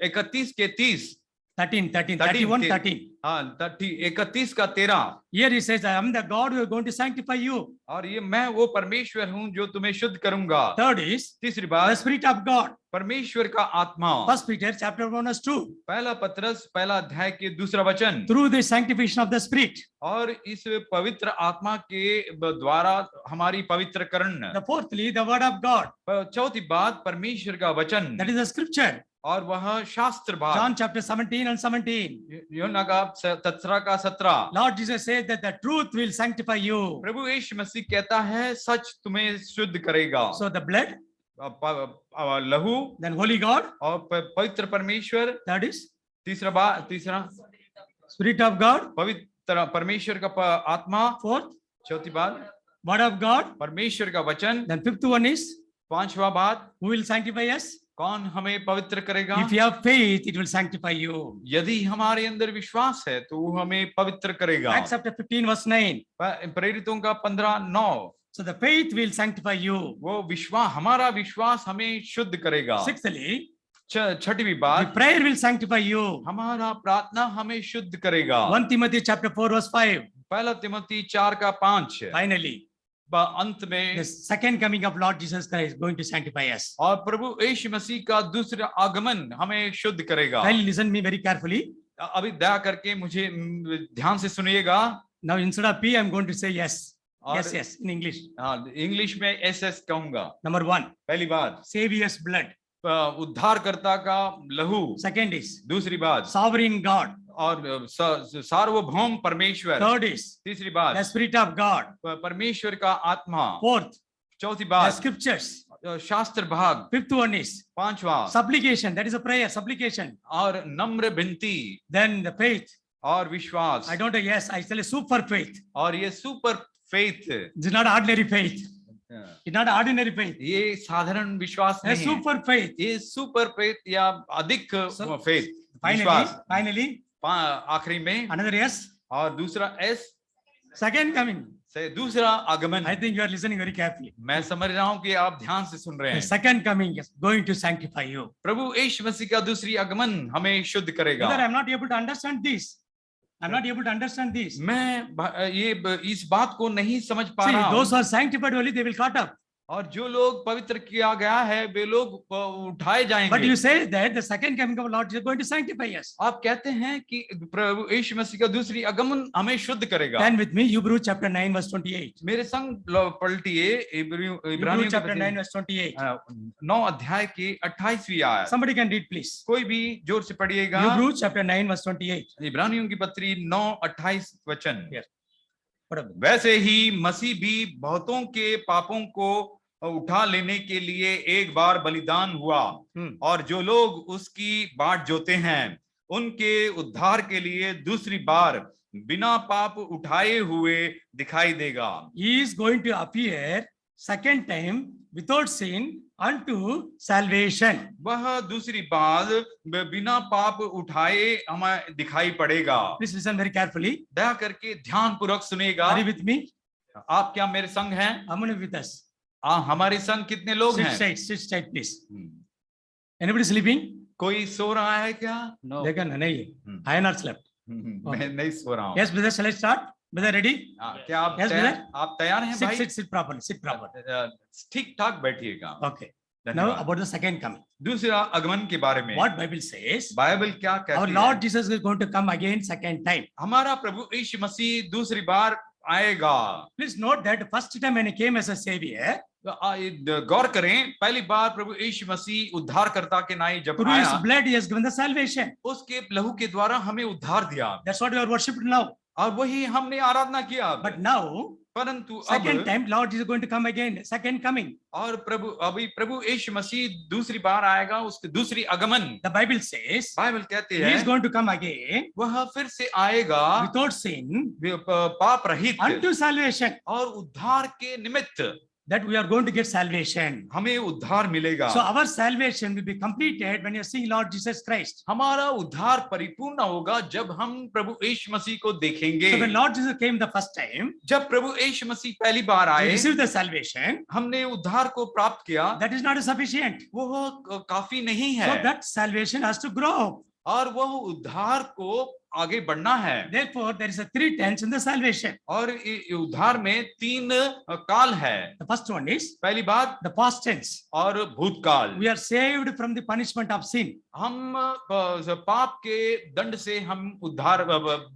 31 के 30 31 13. हाँ 31 का 13। Here he says, I am the God who is going to sanctify you. और ये मैं वो परमेश्वर हूँ जो तुम्हें शुद्ध करूंगा। Third is तीसरी the बात, Spirit of God. परमेश्वर का आत्मा। 1 Peter chapter 1 verse 2. पहला पत्रस पहला अध्याय के 2 वचन। Through the sanctification of the Spirit. और इस पवित्र आत्मा के द्वारा हमारी पवित्रकरण। The fourthly, the word of God. चौथी बात, परमेश्वर का वचन। That is the scripture. और वह शास्त्र भाग। John chapter 17 and 17. यूहन्ना का 17 का 17। Lord Jesus said that the truth will sanctify you. प्रभु यीशु मसीह कहता है सच तुम्हें शुद्ध करेगा। So the blood, लहू, then holy God. और पवित्र परमेश्वर। That is तीसरा Spirit of God. पवित्र परमेश्वर का आत्मा। Fourth, चौथी बात, word of God. परमेश्वर का वचन। Then fifth one is, पांचवा बात, who will sanctify us? कौन हमें पवित्र करेगा? If you have faith, it will sanctify you. यदि हमारे अंदर विश्वास है तो वो हमें पवित्र करेगा। Acts chapter 15 verse 9. प्रेरितों का 15:9। So the faith will sanctify you. वो विश्वास, हमारा विश्वास हमें शुद्ध करेगा। Sixthly, छठवीं the बात, prayer will sanctify you. हमारा प्रार्थना हमें शुद्ध करेगा। 1 Timothy chapter 4 verse 5. पहला तिमोथी 4 का 5। Finally, अंत में the second coming of Lord Jesus Christ is going to sanctify us. और प्रभु यीशु मसीह का दूसरा आगमन हमें शुद्ध करेगा। Kindly listen me very carefully. अभी दया करके मुझे ध्यान से सुनिएगा। Now instead of P, I am going to say yes. और Yes, in English. हाँ, इंग्लिश में SS कहूंगा। Number 1, पहली बात, Savior's blood. उद्धारकर्ता का लहू। Second is दूसरी बात, sovereign God. और सार्वभौम परमेश्वर। Third is तीसरी the बात, Spirit of God. परमेश्वर का आत्मा। Fourth, चौथी the बात, scriptures. शास्त्र भाग। Fifth one is पांचवा, supplication. That is a prayer, supplication. और नम्र विनती। Then the faith. और विश्वास। I don't know, yes, I tell you super faith. और ये super faith, It's not ordinary faith. It's not ordinary faith. ये साधारण विश्वास A नहीं है, super faith. ये सुपर फेथ या अधिक So, फेथ Finally, विश्वास। finally, आखिरी में another yes. और दूसरा एस Second coming. से दूसरा आगमन। I think you are listening very carefully. मैं समझ रहा हूँ कि आप ध्यान से सुन रहे The हैं। second coming is going to sanctify you. प्रभु यीशु मसीह का दूसरी आगमन हमें शुद्ध करेगा। Whether I'm not able to understand this. I'm not able to understand this. मैं इस बात को नहीं समझ पा See, रहा those हूँ। who are sanctified only, they will caught up. और जो लोग पवित्र किया गया है वे लोग उठाए But जाएंगे। you say that the second coming of the Lord is going to sanctify us. आप कहते हैं कि प्रभु यीशु मसीह का दूसरी आगमन हमें शुद्ध करेगा। Stand with me, Hebrews chapter 9 verse 28. मेरे संग पलटिए Hebrews इब्रानियों chapter के 9 verse 28. 9 अध्याय की 28वीं आयत। Somebody can read please. कोई भी जोर से पढ़िएगा। Hebrews chapter 9 verse 28. इब्रानियों की पत्री 9:28 वचन। Yes. पढ़ो। वैसे ही मसीह भी बहुतों के पापों को उठा लेने के लिए एक बार बलिदान हुआ और जो लोग उसकी बाट जोते हैं उनके उद्धार के लिए दूसरी बार बिना पाप उठाए हुए दिखाई देगा। He is going to appear second time without sin unto salvation. वह दूसरी बार बिना पाप उठाए हमें दिखाई पड़ेगा। Please listen very carefully. दया करके ध्यान पूर्वक सुनेगा। Are you with me? आप क्या मेरे संग हैं? How many with us? हमारे संग कितने लोग हैं? Sit straight please. Anybody sleeping? कोई सो रहा है क्या? No. देखा ना नहीं. I have not slept. मैं नहीं सो रहा हूँ। Yes, brother, shall I start? Brother, ready? क्या Yes, आप तैयार हैं भाई? Sit properly. Sit properly. ठीक ठाक बैठिएगा। Okay. Now about the second coming. दूसरा आगमन के बारे में What Bible says? बाइबल क्या कहती Our है? Lord Jesus is going to come again second time. हमारा प्रभु यीशु मसीह दूसरी बार आएगा। Please note that first time when he came as a savior, गौर करें, पहली बार प्रभु यीशु मसीह उद्धारकर्ता के नाई जब through his आया, blood he has given the salvation. उसके लहू के द्वारा हमें उद्धार दिया That's what we are worshipped now. और वही हमने आराधना किया। But now, परंतु second अब time, Lord is going to come again, second coming. और अभी प्रभु यीशु मसीह दूसरी बार आएगा, उसके दूसरी आगमन। The Bible says बाइबल कहती he है is going to come again वह फिर से आएगा without sin पाप रहित unto salvation. और उद्धार के निमित्त That we are going to get salvation. हमें उद्धार मिलेगा। So our salvation will be completed when you see Lord Jesus Christ. हमारा उद्धार परिपूर्ण होगा जब हम प्रभु यीशु मसीह को देखेंगे। So when Lord Jesus came the first time, जब प्रभु यीशु मसीह पहली बार we आए, received the salvation. हमने उद्धार को प्राप्त किया। That is not sufficient. वो काफी नहीं So है that salvation has to grow. और वह उद्धार को आगे बढ़ना है। Therefore, there is a three tense in the salvation. और उद्धार में तीन काल है। The first one is पहली बात the past tense. और भूतकाल। We are saved from the punishment of sin. हम पाप के दंड से हम उद्धार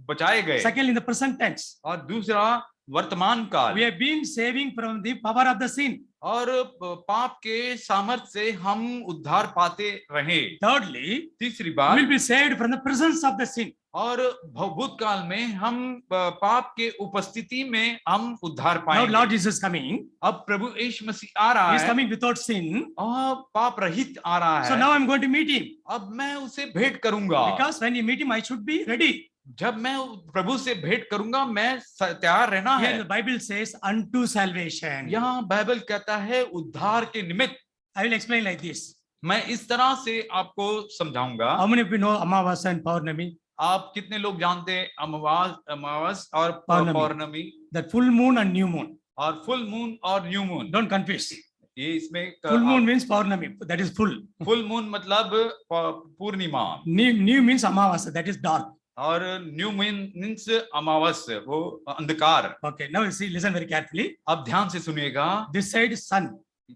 बचाए गए। Second, in the present tense, और दूसरा वर्तमान काल। we have been saving from the power of the sin. और पाप के सामर्थ्य से हम उद्धार पाते रहे। Thirdly, तीसरी we बात will be saved from the presence of the sin. और भूतकाल में हम पाप के उपस्थिति में हम उद्धार Now पाएंगे। Lord Jesus is coming. अब प्रभु यीशु मसीह आ रहा He is है coming without sin. और पाप रहित आ रहा So है। now I'm going to meet him. अब मैं उसे भेंट करूंगा। Because when you meet him, I should be ready. जब मैं प्रभु से भेंट करूंगा मैं तैयार रहना Here है। the Bible says unto salvation. यहाँ बाइबल कहता है उद्धार के निमित्त। I will explain like this. मैं इस तरह से आपको समझाऊंगा। How many of you know Amavasa and Paurnami? आप कितने लोग जानते हैं अमावस और Pournami? That full moon and new moon. और फुल मून और न्यू मून। Don't confuse. ये इसमें Full moon means Paurnami. That is full. Full moon मतलब पूर्णिमा। New means Amavasa. That is dark. और न्यू मून मीन्स अमावस, वो अंधकार। Okay. Now you see, listen very carefully. अब ध्यान से सुनिएगा। This side sun.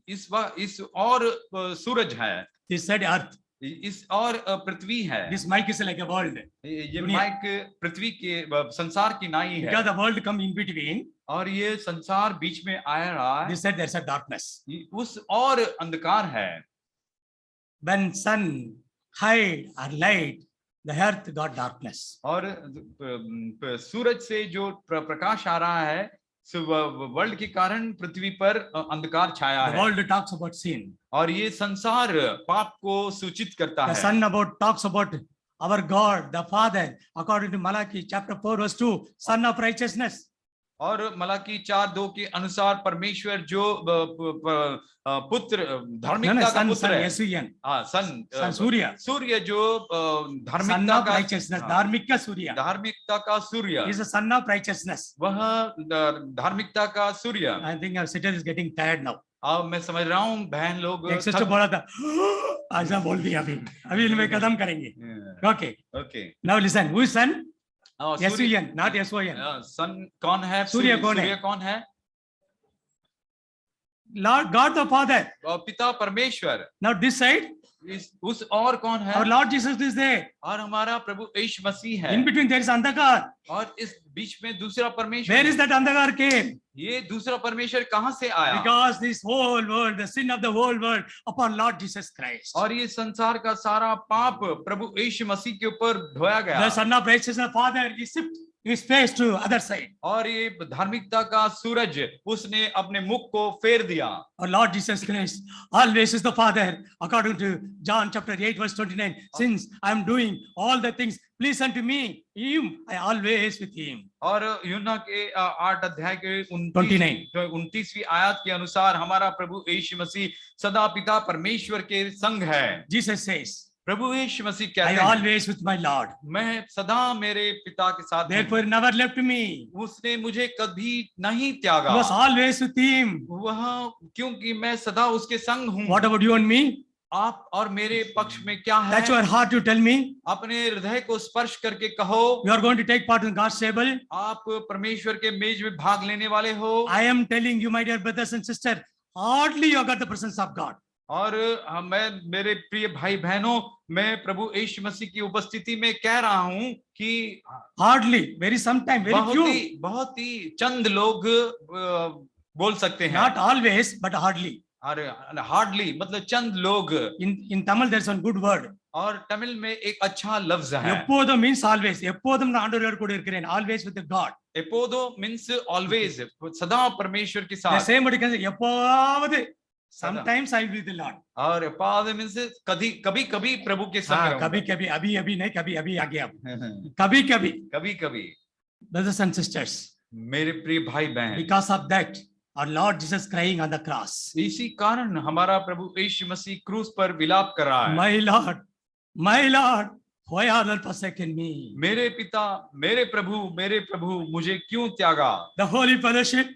इस और सूरज है, This side earth. इस और पृथ्वी है। This mic is like a world. ये माइक पृथ्वी के संसार की नाई है। Because the world come in between. और ये संसार बीच में आ रहा है। This side there's a darkness. उस और अंधकार है। When sun hide or light, the earth got darkness. और सूरज से जो प्रकाश आ रहा है वर्ल्ड के कारण पृथ्वी पर अंधकार छाया The है। world talks about sin. और ये संसार पाप को सूचित करता The है। sun talks about our God, the Father, according to Malachi chapter 4 verse 2, Son of righteousness. और मलाकी 4:2 के अनुसार परमेश्वर जो पुत्र No, धार्मिकता का son, पुत्र son, है, S-U-N. हाँ सन Son, सूर्य. सूर्य जो Son धार्मिकता of का righteousness, हाँ, धार्मिक का सूर्य. धार्मिकता का सूर्य, He is the son of righteousness. वह धार्मिकता का सूर्य। I think our sister is getting tired now. अब मैं समझ रहा हूँ बहन लोग एक सिस्टर बोला था, ऐसा बोल दिया अभी इनमें कदम करेंगे. Okay. Okay Now listen, who is son? Surya S-U-N, not S-O-N. सन कौन है? सूर्य कौन है? सूर्य कौन है? Lord God the Father. और पिता परमेश्वर। Now this side, उस और कौन है? our Lord Jesus is there. और हमारा प्रभु यीशु मसीह है। In between there is अंधकार. और इस बीच में दूसरा परमेश्वर। Where is that अंधकार came? ये दूसरा परमेश्वर कहाँ से आया? Because this whole world, the sin of the whole world upon Lord Jesus Christ. और ये संसार का सारा पाप प्रभु यीशु मसीह के ऊपर ढोया गया। The son of righteousness, Father, he shift his face to other side. और ये धार्मिकता का सूरज उसने अपने मुख को फेर दिया। Our Lord Jesus Christ always is the Father, according to John chapter 8 verse 29. Since I am doing all the things, please unto me, him I always with him. और यूहन्ना के 8 अध्याय के 29 29वीं आयत के अनुसार हमारा प्रभु यीशु मसीह सदा पिता परमेश्वर के संग है। Jesus says, Prabhu Yeshu Masih I कहते हैं, always with my Lord. मैं सदा मेरे पिता के साथ हूं। Therefore never left me. उसने मुझे कभी नहीं त्यागा। He was always with him. वह क्योंकि मैं सदा उसके संग हूँ। What about you and me? आप और मेरे पक्ष में क्या है? That's your heart to tell me. अपने हृदय को स्पर्श करके कहो। You are going to take part in God's table. आप परमेश्वर के मेज में भाग लेने वाले हो। I am telling you, my dear brothers and sisters, hardly you got the presence of God. और मैं मेरे प्रिय भाई बहनों, मैं प्रभु यीशु मसीह की उपस्थिति में कह रहा हूं कि Hardly, very sometime, very few. बहुत ही चंद लोग बोल सकते हैं। Not always, but hardly. और हार्डली मतलब चंद लोग। In Tamil there is one good word. और तमिल में एक अच्छा लफ्ज है। எப்போதும் means always. எப்போதும் நான் ஆண்டவரோடு கூட இருக்கிறேன். Always with God. एपोदो means always, सदा परमेश्वर के The साथ। same word can say எப்போது. Sometimes I will be the Lord. और एपोदो means कभी कभी प्रभु के संग रहूंगा। कभी कभी, अभी अभी नहीं, कभी अभी आ गया। कभी कभी. कभी कभी। Brothers and sisters, मेरे प्रिय भाई बहन, because of that, our Lord Jesus crying on the cross. इसी कारण हमारा प्रभु यीशु मसीह क्रूस पर विलाप कर रहा है। My Lord, why are you forsaken me? मेरे पिता, मेरे प्रभु मुझे क्यों त्यागा? The holy fellowship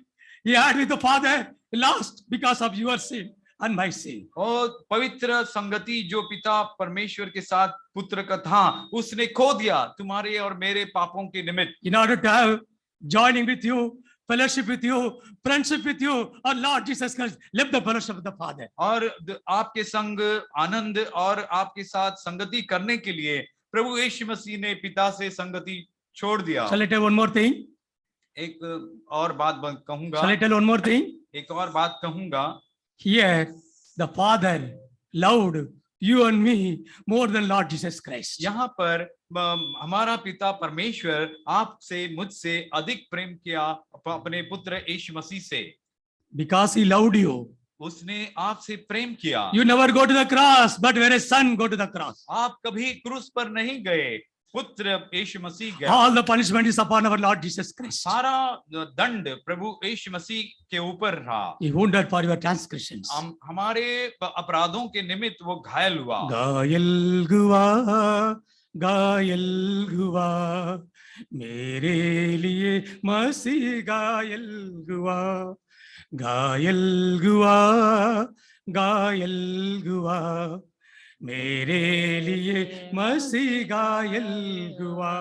he had with the Father lost because of your sin and my sin. और पवित्र संगति जो पिता परमेश्वर के साथ पुत्र का था, उसने खो दिया तुम्हारे और मेरे पापों के निमित्त। In order to have joining with you, fellowship with you, friendship with you, our Lord Jesus Christ left the fellowship of the Father. और आपके संग आनंद और आपके साथ संगति करने के लिए प्रभु यीशु मसीह ने पिता से संगति छोड़ दिया। Shall I tell one more thing? एक और बात कहूंगा। Shall I tell one more thing? एक और बात कहूंगा। Here, the Father loved you and me more than Lord Jesus Christ. यहाँ पर हमारा पिता परमेश्वर आपसे मुझसे अधिक प्रेम किया अपने पुत्र यीशु मसीह से। Because he loved you. उसने आपसे प्रेम किया। You never go to the cross, but where a son go to the cross. आप कभी क्रूस पर नहीं गए, पुत्र यीशु मसीह गए। All the punishment is upon our Lord Jesus Christ. सारा दंड प्रभु यीशु मसीह के ऊपर रहा। He wounded for your transgressions. हमारे अपराधों के निमित्त वो घायल हुआ। घायल हुआ मेरे लिए मसीह घायल हुआ मेरे लिए मसीह घायल हुआ।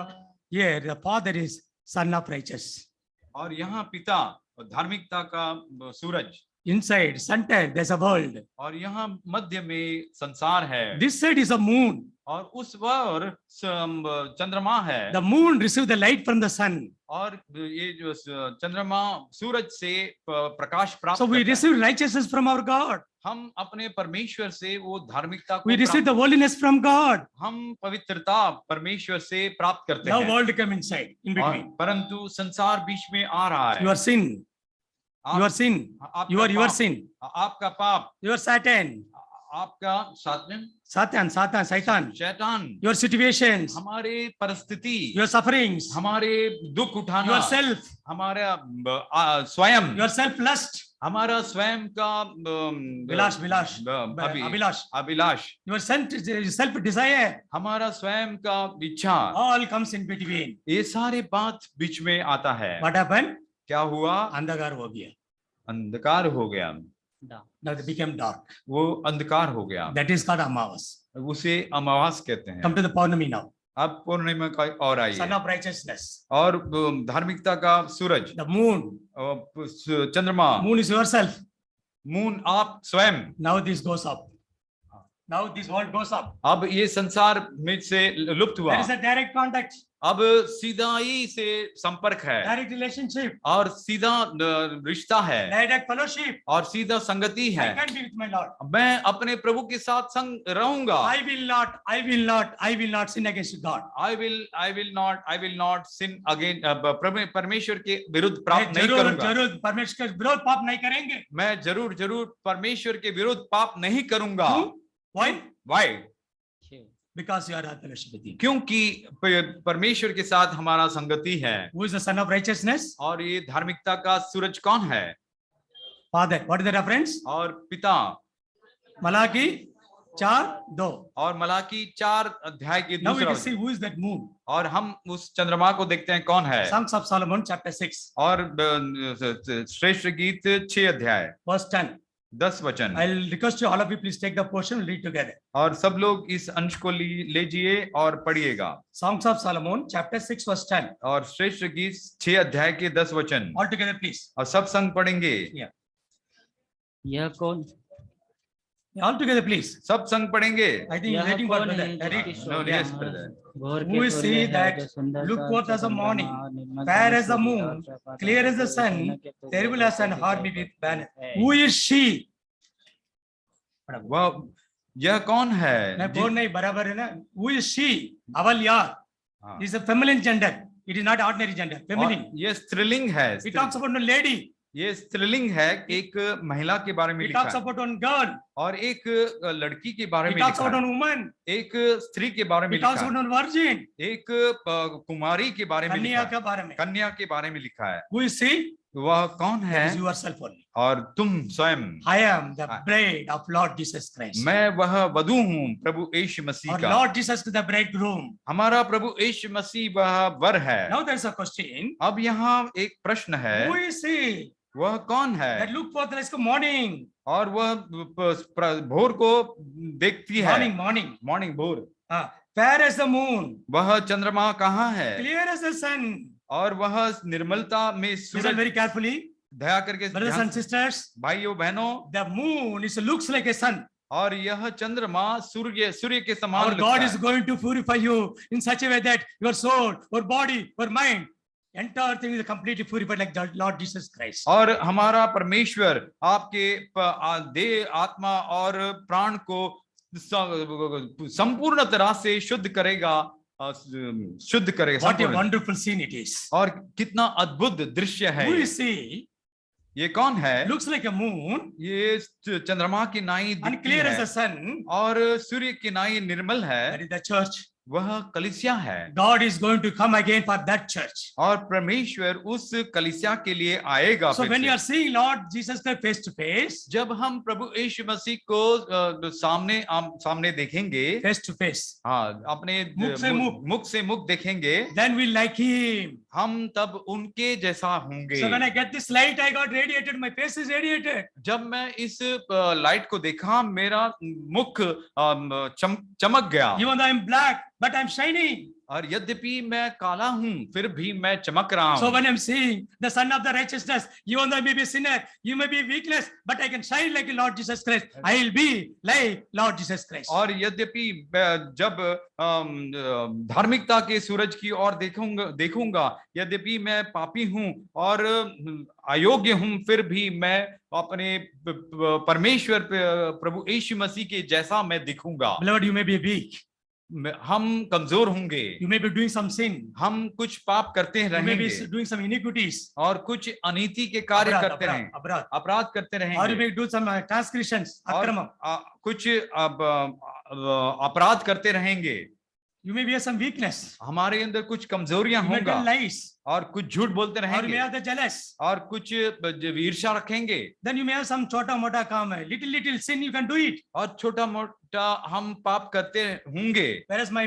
Here the Father is son of righteous. और यहाँ पिता धार्मिकता का सूरज। Inside center there's a world. और यहाँ मध्य में संसार है। This side is a moon. और उस ओर चंद्रमा है। The moon receives the light from the sun. और ये जो चंद्रमा सूरज से प्रकाश प्राप्त So we receive righteousness from our God. हम अपने परमेश्वर से वो धार्मिकता को We receive the holiness from God. हम पवित्रता परमेश्वर से प्राप्त करते Now हैं। world come inside in between. परंतु संसार बीच में आ रहा है। Your sin, your sin, your sin, आपका पाप, your Satan, आपका साधन Satan, Satan, शैतान your situations, हमारे परिस्थिति, your sufferings, हमारे दुख उठाना, yourself, हमारा स्वयं, your self-lust, हमारा स्वयं का अभिलाष, your self-desire, हमारा स्वयं का इच्छा, all comes in between. ये सारे बात बीच में आता है. What happened? क्या हुआ? अंधकार हो गया. अंधकार हो गया. Now it became dark. वो अंधकार हो गया. That is called Amavas. उसे अमावास कहते हैं. Come to the Purnami now. अब पूर्णिमा का और आइए. Sun of righteousness. और धार्मिकता का सूरज. The moon. चंद्रमा. Moon is yourself. मून आप स्वयं. Now this goes up. Now this world goes up. अब ये संसार में से लुप्त हुआ. There is a direct contact. अब सीधा ही से संपर्क है. Direct relationship. और सीधा रिश्ता है. Direct fellowship. और सीधा संगति है. I can be with my Lord. मैं अपने प्रभु के साथ संग रहूंगा. I will not sin against God. I will not sin against परमेश्वर के विरुद्ध पाप नहीं करूंगा. जरूर परमेश्वर के विरुद्ध पाप नहीं करेंगे. मैं जरूर परमेश्वर के विरुद्ध पाप नहीं करूंगा. Why? Because you are in fellowship with him. क्योंकि परमेश्वर के साथ हमारा संगति है. Who is the son of righteousness? और ये धार्मिकता का सूरज कौन है? Father. What is the reference? और पिता. मलाकी 4:2. और मलाकी 4 अध्याय के Now we दूसरा. can see who is that moon. और हम उस चंद्रमा को देखते हैं कौन है. Songs of Solomon chapter 6. और श्रेष्ठ गीत 6 अध्याय verse 10. 10 वचन. I'll request you all of you please take the portion and read together. और सब लोग इस अंश को लीजिए और पढ़िएगा. Songs of Solomon chapter 6 verse 10. और श्रेष्ठ गीत 6 अध्याय के 10 वचन. All together please. और सब संग पढ़ेंगे. यह कौन? All together please. सब संग पढ़ेंगे. I think waiting for brother. No, yes, brother. Who is he that look forth as a morning, fair as the moon, clear as the sun, terrible as an army with banner. Who is she? वह यह कौन है? नहीं बोल नहीं बराबर है ना. Who is she? अवल यार. It is a feminine gender. It is not ordinary gender. Feminine. ये स्त्रीलिंग है. It talks about a lady. ये स्त्रीलिंग है. एक महिला के बारे में It लिखा talks है. about one girl. और एक लड़की के बारे It में talks लिखा about है. one woman. एक स्त्री के बारे में It talks लिखा about है. one virgin. एक कुमारी के बारे में कन्या लिखा के है. बारे में. कन्या के बारे में लिखा है. Who is she? वह कौन है? It is yourself only. और तुम स्वयं. I am the bride of Lord Jesus Christ. मैं वह वधू हूँ प्रभु यीशु मसीह Or का. Lord Jesus is the bridegroom. हमारा प्रभु यीशु मसीह वह वर है. Now there is a question. अब यहाँ एक प्रश्न है. Who is he वह कौन है? that look forth like a morning? और वह भोर को देखती है. मॉर्निंग भोर. Fair as the moon. वह चंद्रमा कहाँ है? Clear as the sun. और वह निर्मलता में Listen सूरज. very carefully. दया करके Brothers and sisters. भाइयों बहनों. The moon looks like a sun. और यह चंद्रमा सूर्य के समान Our लगता God है. is going to purify you in such a way that your soul, your body, your mind, entire thing is completely purified like the Lord Jesus Christ. और हमारा परमेश्वर आपके देह, आत्मा और प्राण को संपूर्ण तरह से शुद्ध करेगा. What a wonderful scene it is. और कितना अद्भुत दृश्य है. Who is he? ये कौन है? Looks like a moon. ये चंद्रमा की नाई And दिखती clear as है. the sun. और सूर्य की नाई निर्मल है. That is the church. वह कलीसिया है. God is going to come again for that church. और परमेश्वर उस कलीसिया के लिए आएगा. So when you are seeing Lord Jesus Christ face to face, जब हम प्रभु यीशु मसीह को सामने देखेंगे, face to face, हाँ, अपने मुख से मुख देखेंगे, then we like him. हम तब उनके जैसा होंगे. So when I get this light, I got radiated. My face is radiated. जब मैं इस लाइट को देखा, मेरा मुख चमक गया. Even though I am black, but I am shining. और यद्यपि मैं काला हूँ, फिर भी मैं चमक रहा हूँ. So when I am seeing the Son of the righteousness, even though I may be a sinner, you may be weakless, but I can shine like Lord Jesus Christ. I will be like Lord Jesus Christ. और यद्यपि जब धार्मिकता के सूरज की ओर देखूंगा, यद्यपि मैं पापी हूँ और अयोग्य हूँ, फिर भी मैं अपने परमेश्वर प्रभु यीशु मसीह के जैसा मैं दिखूंगा. Beloved, you may be weak. हम कमजोर होंगे, You may be doing some sin. हम कुछ पाप करते You may be रहेंगे doing some iniquities. और कुछ अनीति के कार्य करते रहेंगे, Aparad. अपराध करते Or you रहेंगे may do some transgressions, और akramam. कुछ अपराध करते रहेंगे। You may be some weakness. हमारे अंदर कुछ कमजोरियां You may tell होंगा lies. और कुछ झूठ बोलते Or you may रहेंगे have the jealous. और कुछ ईर्ष्या रखेंगे Then you may have some chota mota काम है. Little sin you can do it. और छोटा मोटा हम पाप करते होंगे। Whereas my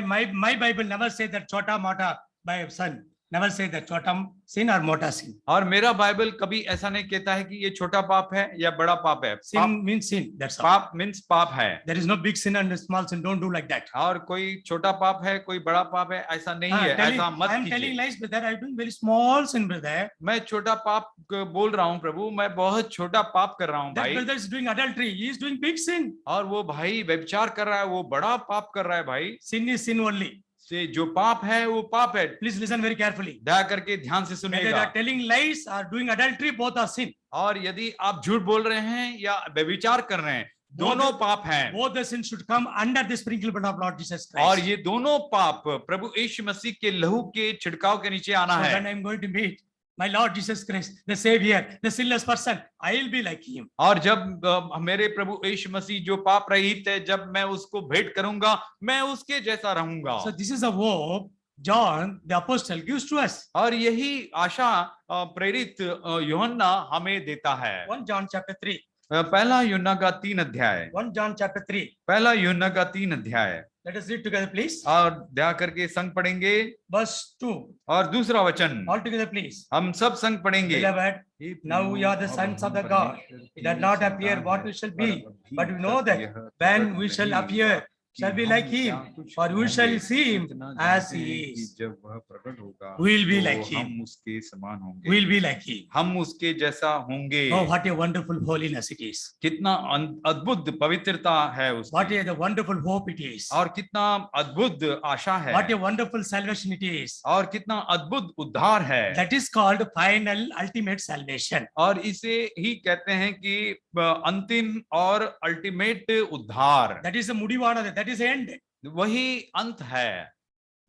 Bible never say that chota mota by son. Never say that chota sin or mota sin. और मेरा बाइबल कभी ऐसा नहीं कहता है कि ये छोटा पाप है या बड़ा पाप है। Sin means sin. That's all. पाप मीन्स पाप है There is no big sin and small sin. Don't do like that. और कोई छोटा पाप है कोई बड़ा पाप है ऐसा नहीं है, ऐसा मत I am telling कीजिए। lies, brother. I am doing very small sin, brother. मैं छोटा पाप बोल रहा हूँ प्रभु, मैं बहुत छोटा पाप कर रहा हूँ That भाई। brother is doing adultery. He is doing big sin. और वो भाई व्यभिचार कर रहा है, वो बड़ा पाप कर रहा है भाई। Sin is sin only. से जो पाप है वो पाप है। Please listen very carefully. दया करके ध्यान से Whether you सुनिएगा। are telling lies or doing adultery, both are sin. और यदि आप झूठ बोल रहे हैं या व्यभिचार कर रहे हैं, दोनों पाप हैं। Both the sins should come under the sprinkling blood of Lord Jesus Christ. और ये दोनों पाप प्रभु यीशु मसीह के लहू के छिड़काव के नीचे आना So है। when I am going to meet my Lord Jesus Christ, the Savior, the sinless person, I will be like Him. और जब मेरे प्रभु यीशु मसीह जो पाप रहित है, जब मैं उसको भेंट करूंगा, मैं उसके जैसा रहूंगा। So this is a hope John the apostle gives to us. और यही आशा प्रेरित यूहन्ना हमें देता है। 1 John chapter 3. पहला यूहन्ना का 3 अध्याय। 1 John chapter 3. पहला यूहन्ना का 3 अध्याय। Let us read together, please. और दया करके संग पढ़ेंगे। Verse 2. और दूसरा वचन All together, please. हम सब संग पढ़ेंगे। Beloved, now we are the sons of the God. It does not appear what we shall be, but we know that when we shall appear, shall be like Him, for we shall see Him as He is. जब वह प्रकट होगा, We will be like Him. हम उसके समान होंगे। We will be like Him. हम उसके जैसा होंगे। Oh, what a wonderful holiness it is. कितना अद्भुत पवित्रता है उसकी। What a the wonderful hope it is. और कितना अद्भुत आशा है। What a wonderful salvation it is. और कितना अद्भुत उद्धार है। That is called final ultimate salvation. और इसे ही कहते हैं कि अंतिम और अल्टीमेट उद्धार। That is the mudivana, that is the end. वही अंत है।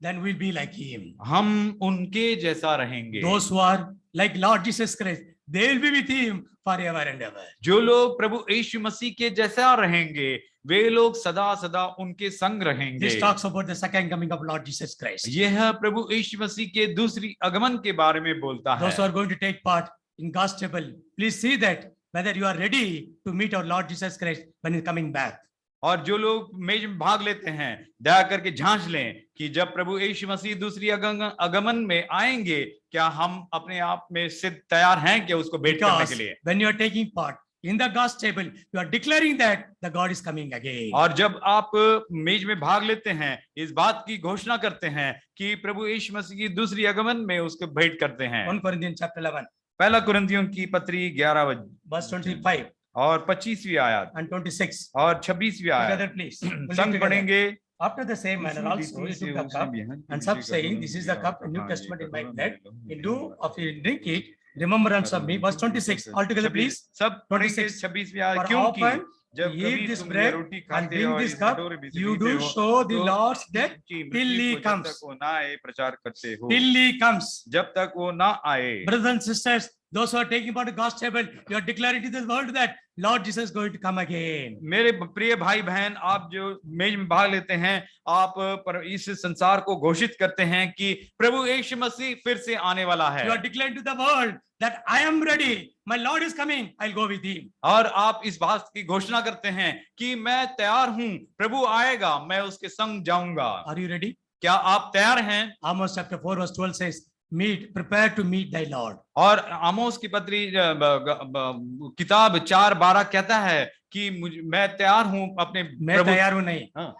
Then we'll be like Him. हम उनके जैसा रहेंगे। Those who are like Lord Jesus Christ, they will be with Him forever and ever. जो लोग प्रभु यीशु मसीह के जैसा रहेंगे, वे लोग सदा सदा उनके संग रहेंगे। This talks about the second coming of Lord Jesus Christ. यह प्रभु यीशु मसीह के दूसरी आगमन के बारे में बोलता है। Those who are going to take part in God's table, please see that whether you are ready to meet our Lord Jesus Christ when He's coming back. और जो लोग मेज में भाग लेते हैं, दया करके जांच लें कि जब प्रभु यीशु मसीह दूसरी आगमन में आएंगे, क्या हम अपने आप में सिद्ध तैयार हैं कि उसको भेंट करने के Because लिए। when you are taking part in the God's table, you are declaring that the God is coming again. और जब आप मेज में भाग लेते हैं, इस बात की घोषणा करते हैं कि प्रभु यीशु मसीह की दूसरी आगमन में उसको भेंट करते हैं। 1 Corinthians chapter 11. पहला कुरिन्थियों की पत्री 11 Verse 25 और 25वीं आयत and 26. और 26वीं आयत Together, please. We'll read संग together. पढ़ेंगे। After the same manner also he took the cup, and some saying, "This is the cup, the New Testament in my blood. In lieu of you drink it, remembrance of me." Verse 26. All together, please. सब पढ़ेंगे 26. 26वीं आयत। For क्योंकि often जब you eat कभी this तुम bread ये रोटी and खाते drink हो, this इस cup, कटोरे में से you पीते do हो, show the तो Lord's death उनकी till मृत्यु He को जब comes. तक वो ना आए प्रचार करते हो। Till He comes. जब तक वो ना आए। Brothers and sisters, those who are taking part in God's table, you are declaring to the world that Lord Jesus is going to come again. मेरे प्रिय भाई बहन, आप जो मेज में भाग लेते हैं, आप पर इस संसार को घोषित करते हैं कि प्रभु यीशु मसीह फिर से आने वाला है। You are declaring to the world that I am ready. My Lord is coming. I'll go with Him. और आप इस बात की घोषणा करते हैं कि मैं तैयार हूं, प्रभु आएगा, मैं उसके संग जाऊंगा। Are you ready? क्या आप तैयार हैं? Amos chapter 4 verse 12 says, prepare to meet thy Lord. और आमोस की पत्री किताब 4:12 कहता है कि मैं तैयार हूं अपने मैं प्रभु। तैयार हूं नहीं। हाँ।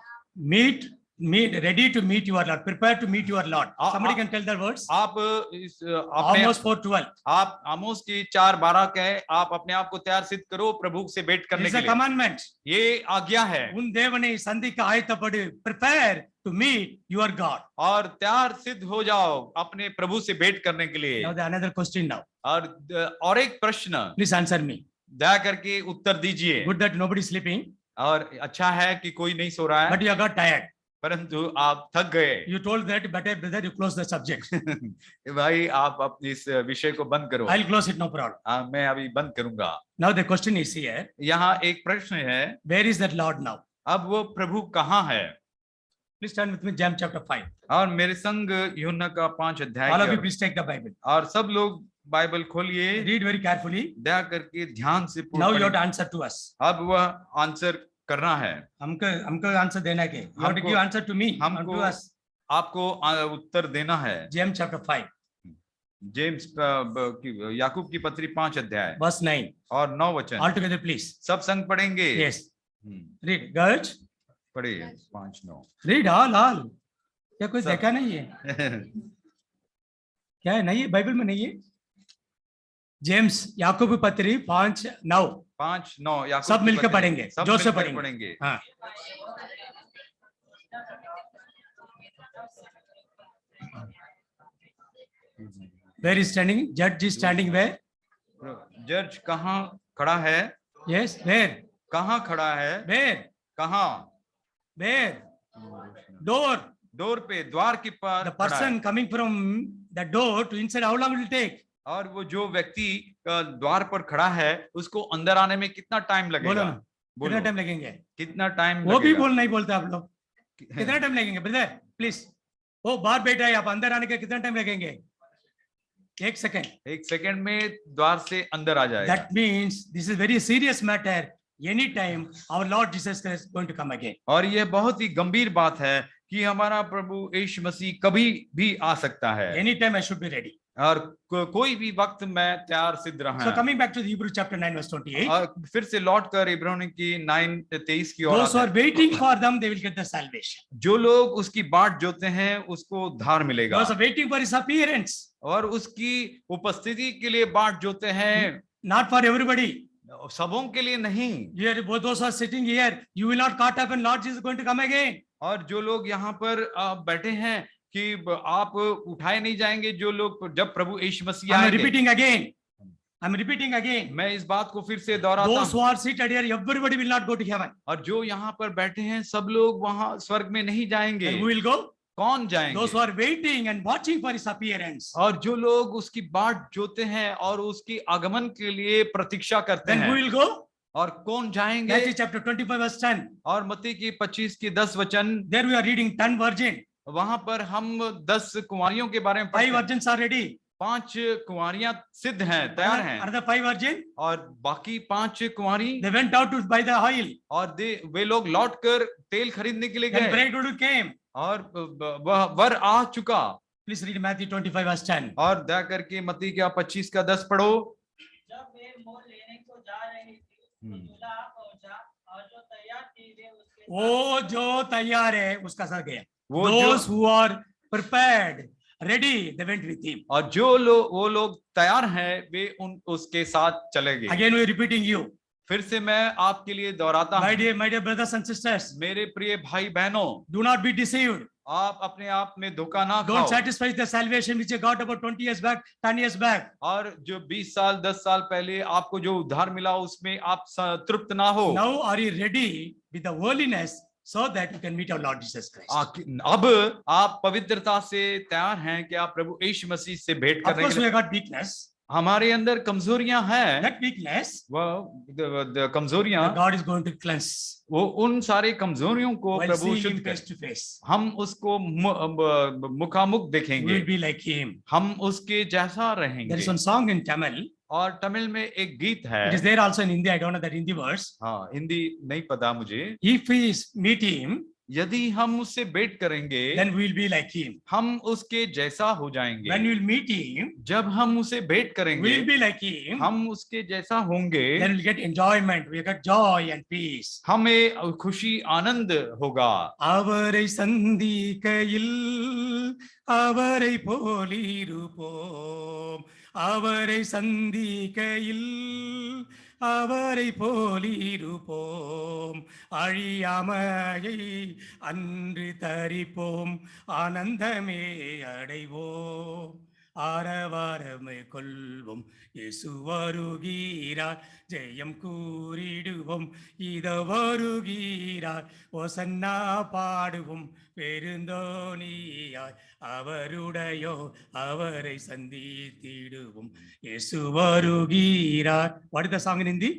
Ready to meet your Lord. Prepare to meet your Lord. Somebody can tell the words. आप इस अपने Amos 4:12. आप आमोस की 4:12 कहे, आप अपने आप को तैयार सिद्ध करो प्रभु से भेंट करने It's के a लिए। commandment. ये आज्ञा है। उन देवने संधिका आयतपड़े. Prepare to meet your God. और तैयार सिद्ध हो जाओ अपने प्रभु से भेंट करने के लिए। Now the another question now. और एक प्रश्न, Please answer me. दया करके उत्तर दीजिए। Good that nobody is sleeping, और अच्छा है कि कोई नहीं सो रहा है, but you got tired. परंतु आप थक गए। You told that, better brother, you close the subject. भाई आप अपनी इस विषय को बंद करो। I'll close it, no problem. हाँ, मैं अभी बंद करूंगा। Now the question is here, यहाँ एक प्रश्न है, where is that Lord now? अब वो प्रभु कहाँ है? Please turn with me James chapter 5. और मेरे संग यूहन्ना का 5 अध्याय All of you की please take the Bible. और सब लोग बाइबल खोलिए, Read very carefully. दया करके ध्यान से Now you have पढ़ें। to answer to us. अब वह आंसर करना है। हमको आंसर देना है के? You have to give answer to me and to us. आपको उत्तर देना है। James chapter 5. जेम्स याकूब की पत्री 5 अध्याय Verse 9. और 9 वचन। All together please. सब संग पढ़ेंगे। Yes. Read. Girls. पढ़िए 5-9। Read all. क्या कोई सब। देखा नहीं है? क्या है? नहीं है, बाइबल में नहीं है। जेम्स याकूब की पत्री 5:9। 5-9 याकूब सब की मिलकर पत्री। पढ़ेंगे, सब जोर से मिलकर पढ़ेंगे। हाँ। Where is standing? Judge is standing where? जज कहाँ खड़ा है? Yes, where? कहाँ खड़ा है? Where? कहाँ? Where? Door. डोर पे, द्वार के पार The खड़ा है। person coming from the door to inside, how long it will take? और वो जो व्यक्ति द्वार पर खड़ा है, उसको अंदर आने में कितना टाइम बोलो लगेगा? ना, कितना टाइम लगेंगे? कितना टाइम वो भी लगेगा? नहीं बोलते आप लोग। कितना टाइम लगेंगे ब्रदर? प्लीज। वो बाहर बैठा है, आप अंदर आने के कितना टाइम लगेंगे? 1 सेकेंड। 1 सेकेंड में द्वार से अंदर आ जाएगा। That means this is very serious matter. Anytime our Lord Jesus Christ is going to come again. और यह बहुत ही गंभीर बात है कि हमारा प्रभु यीशु मसीह कभी भी आ सकता है। Anytime I should be ready. और कोई भी वक्त मैं तैयार सिद्ध रहा। So coming back to the Hebrew chapter 9 verse 28. और फिर से लौट कर इब्रानियों की 9:23 की ओर Those who are waiting for them, they will get the salvation. जो लोग उसकी बाट जोते हैं उसको उद्धार मिलेगा। Those who are waiting for his appearance. और उसकी उपस्थिति के लिए बाट जोते हैं। Not for everybody. सबों के लिए नहीं। Here, both those who are sitting here, you will not caught up and Lord Jesus is going to come again. और जो लोग यहाँ पर बैठे हैं कि आप उठाए नहीं जाएंगे, जो लोग जब प्रभु यीशु मसीह I'm आएंगे। repeating again. I'm repeating again. मैं इस बात को फिर से दोहराता Those who हूँ। are seated here, everybody will not go to heaven. और जो यहाँ पर बैठे हैं सब लोग वहां स्वर्ग में नहीं जाएंगे। And who will go? कौन जाएंगे? Those who are waiting and watching for his appearance. और जो लोग उसकी बाट जोते हैं और उसकी आगमन के लिए प्रतीक्षा करते Then हैं। who will go? और कौन जाएंगे? Matthew chapter 25 verse 10. और मत्ती की 25 की 10 वचन। There we are reading 10 virgin. वहां पर हम 10 कुंवारियों के बारे में 5 virgins are ready. 5 कुंवारियां सिद्ध हैं, तैयार हैं। Another 5 virgin. और बाकी 5 कुंवारी They went out to buy the oil. और वे लोग लौट कर तेल खरीदने के लिए Then गए। bridegroom came. और वह वर आ चुका। Please read Matthew 25 verse 10. और दया करके मत्ती का 25 का 10 पढ़ो। जब वे मोल लेने को जा रही थी, तो दूल्हा पहुंचा और जो तैयार थी वे उसके वो जो तैयार है उसका साथ गया। वो Those who are prepared, ready, they went with him. और जो वो लोग तैयार हैं वे उसके साथ चले गए। Again we are repeating you. फिर से मैं आपके लिए दोहराता My हूँ। dear brothers and sisters, मेरे प्रिय भाई बहनों, do not be deceived. आप अपने आप में धोखा ना Don't खाओ। satisfy the salvation which you got about 20 years back, 10 years back. और जो 20 साल 10 साल पहले आपको जो उद्धार मिला उसमें आप तृप्त ना हो। Now are you ready with the holiness so that you can meet our Lord Jesus Christ? अब आप पवित्रता से तैयार हैं कि आप प्रभु यीशु मसीह से भेंट Of करने course के we लिए। have got weakness. हमारे अंदर कमजोरियां हैं। That weakness, वह कमजोरियां, God is going to cleanse. वो उन सारे कमजोरियों को While प्रभु seeing शुद्ध him face करे। to face, हम उसको मुखामुख we देखेंगे। will be like him. हम उसके जैसा There रहेंगे। is one song in Tamil. और तमिल में एक गीत है। It is there also in Hindi. I don't know that Hindi verse. हाँ, हिंदी नहीं पता मुझे। If we meet him, यदि हम उससे भेंट करेंगे then we will be like him. हम उसके जैसा हो जाएंगे। When we will meet him, जब हम उसे भेंट करेंगे we will be like him. हम उसके जैसा होंगे। Then we will get enjoyment. We will get joy and peace. हमें खुशी आनंद होगा। அவரை சந்திக்கையில் அவரை போலிருப்போம், அவரை சந்திக்கையில் அவரை போலிருப்போம், அழியாமையை அன்று தரிப்போம், ஆனந்தமே அடைவோம், ஆரவாரமை கொள்வோம் இயேசு வருகிறார் ஜெயம் கூறிடுவோம் இத வருகிறார் ஓசன்னா பாடுவோம் பெருந்தோணியாய் அவருடையோ அவரை சந்தித்திடுவோம் இயேசு வருகிறார். What is the song in Hindi?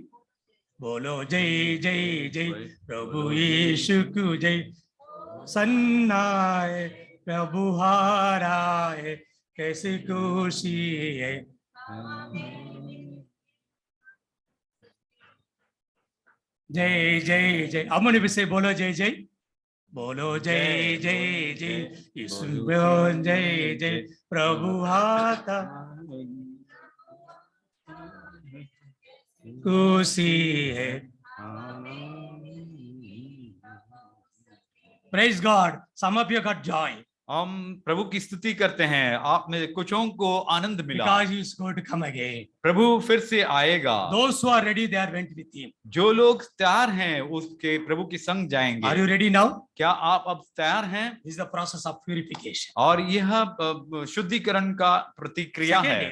बोलो जय जय जय प्रभु यीशु को जय सन्नाए प्रभु हाराए कैसी खुशी है. जय जय जय. How many will say बोलो जय जय? बोलो जय जय जय यीशु जय जय प्रभु हाथा खुशी है. Praise God. Some of you got joy हम प्रभु की स्तुति करते हैं, आप में कुछों को आनंद मिला because he is going to come again. प्रभु फिर से आएगा. Those who are ready, they are went with him. जो लोग तैयार हैं उसके प्रभु के संग जाएंगे. Are you ready now? क्या आप अब तैयार हैं? This is the process of purification. और यह शुद्धिकरण का प्रतिक्रिया है.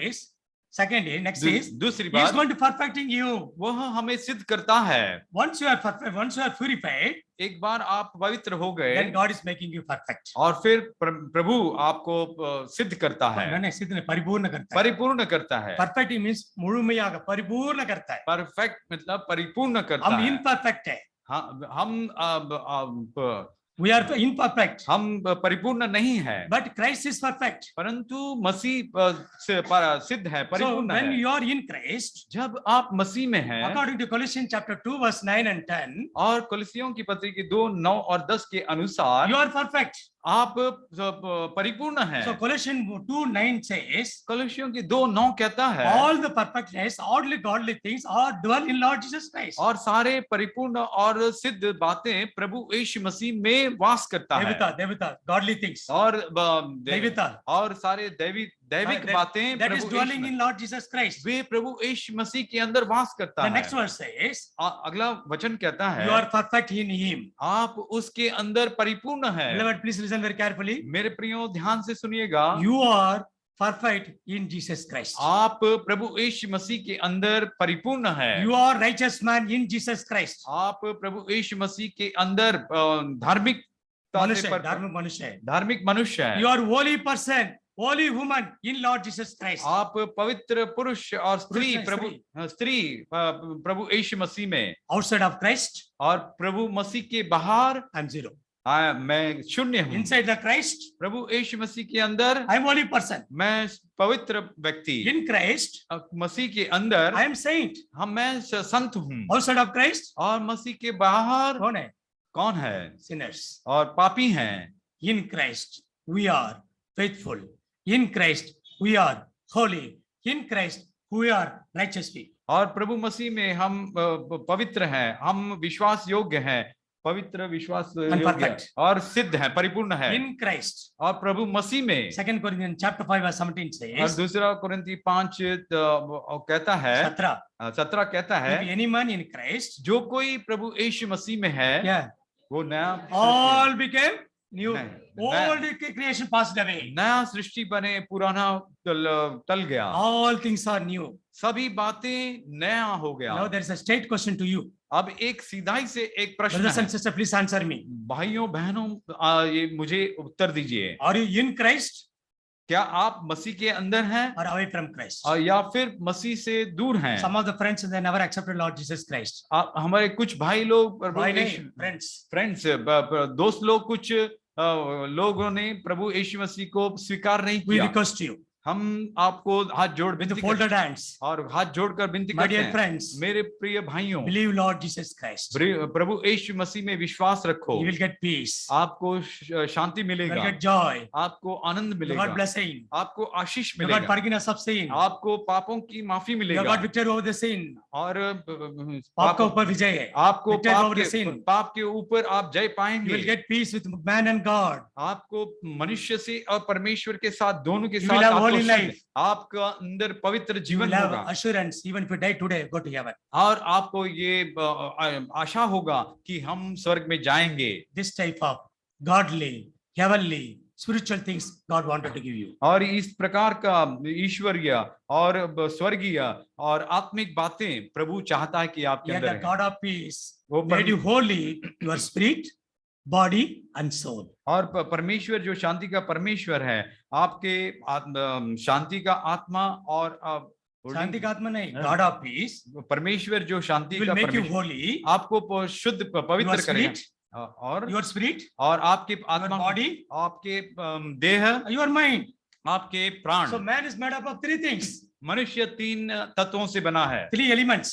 Second is, next is, दूसरी he is बात, going to perfecting you. वह हमें सिद्ध करता है. Once you are perfect, once you are purified, एक बार आप पवित्र हो गए then God is making you perfect. और फिर प्रभु आपको सिद्ध करता है, नहीं सिद्ध नहीं, परिपूर्ण करता है. परिपूर्ण करता है. Perfect means मुழுமையாக परिपूर्ण करता है. परफेक्ट मतलब परिपूर्ण करता हम है. imperfect है. हम We are imperfect. हम परिपूर्ण नहीं है, But Christ is perfect. परंतु मसीह सिद्ध है, So परिपूर्ण when है. you are in Christ, जब आप मसीह में हैं, according to Colossians chapter 2 verse 9 and 10, और कोलोसियों की पत्री के 2, 9 और 10 के अनुसार you are perfect. आप परिपूर्ण हैं. So Colossians 2:9 says, कोलोसियों की 2:9 कहता है, all the perfectness, all the godly things are dwell in Lord Jesus Christ. और सारे परिपूर्ण और सिद्ध बातें प्रभु यीशु मसीह में वास करता है. देवता, godly things. और देवता. और सारे दैविक बातें That is Prabhu dwelling Yeshu in Lord Jesus Christ. वे प्रभु यीशु मसीह के अंदर वास करता The है. next verse says, अगला वचन कहता है, you are perfect in him. आप उसके अंदर परिपूर्ण है. Beloved, please listen very carefully. मेरे प्रियो ध्यान से सुनिएगा. You are perfect in Jesus Christ. आप प्रभु यीशु मसीह के अंदर परिपूर्ण है. You are righteous man in Jesus Christ. आप प्रभु यीशु मसीह के अंदर धार्मिक मनुष्य है. You are holy person, holy woman in Lord Jesus Christ. आप पवित्र पुरुष और स्त्री प्रभु यीशु मसीह में. Outside of Christ, और प्रभु मसीह के बाहर I am zero. मैं शून्य हूँ. Inside the Christ, प्रभु यीशु मसीह के अंदर I am holy person. मैं पवित्र व्यक्ति. In Christ, मसीह के अंदर I am saint. मैं संत हूँ. Outside of Christ, और मसीह के बाहर कौन है? Sinners. Sinners. और पापी हैं. In Christ, we are faithful. In Christ, we are holy. In Christ, we are righteous people. और प्रभु मसीह में हम पवित्र हैं, हम विश्वास योग्य हैं, पवित्र विश्वास योग्य और सिद्ध है, परिपूर्ण है. In Christ. और प्रभु मसीह में. 2 Corinthians chapter 5 verse 17 says, और दूसरा कोरिन्थी 5 कहता है, 17 कहता है, if any man in Christ, जो कोई प्रभु यीशु मसीह में है, वो नया, all became new. All the creation passed away. नया सृष्टि बने, पुराना टल गया. All things are new. सभी बातें नया हो गया. Now there is a straight question to you. अब एक सीधाई से एक प्रश्न Brothers and sisters, please answer me. भाइयों बहनों, ये मुझे उत्तर दीजिए. Are you in Christ? क्या आप मसीह के अंदर हैं? Or away from Christ? या फिर मसीह से दूर हैं? Some of the friends they never accepted Lord Jesus Christ. हमारे कुछ भाई लोग, फ्रेंड्स, दोस्त लोग, कुछ लोगों ने प्रभु यीशु मसीह को स्वीकार नहीं किया. We request you. हम आपको हाथ जोड़ विनती करते हैं और हाथ जोड़कर विनती करते हैं. फ्रेंड्स, मेरे प्रिय भाइयों, बिलीव लॉर्ड जीसस क्राइस्ट. प्रभु यीशु मसीह में विश्वास रखो. You will get peace. आपको शांति मिलेगा. You will get joy. आपको आनंद मिलेगा. God blessing. आपको आशीष मिलेगा. God forgiveness of sin. आपको पापों की माफी मिलेगा. God victory over the sin. और पाप के ऊपर विजय है. आपको पाप के ऊपर आप जय पाएंगे. You will get peace with man and God. आपको मनुष्य से और परमेश्वर के साथ, दोनों के साथ आपका अंदर पवित्र जीवन होगा. Assurance, even if you die today, go to heaven. और आपको ये आशा होगा कि हम स्वर्ग में जाएंगे. This type of godly, heavenly, spiritual things God wanted to give you. और इस प्रकार का ईश्वरीय और स्वर्गीय और आत्मिक बातें प्रभु चाहता है कि आपके Yet अंदर the है। God of peace वो made you holy, your spirit, body and soul. और परमेश्वर जो शांति का परमेश्वर है, आपके शांति का आत्मा और शांति का आत्मा नहीं, हाँ। God of peace परमेश्वर जो शांति will का make you परमेश्वर holy, आपको शुद्ध your पवित्र करेगा spirit, और your spirit, आपके your आत्मा, body, आपके देह, your mind. आपके प्राण। So man is made up of three things, मनुष्य 3 तत्वों से बना है, three elements,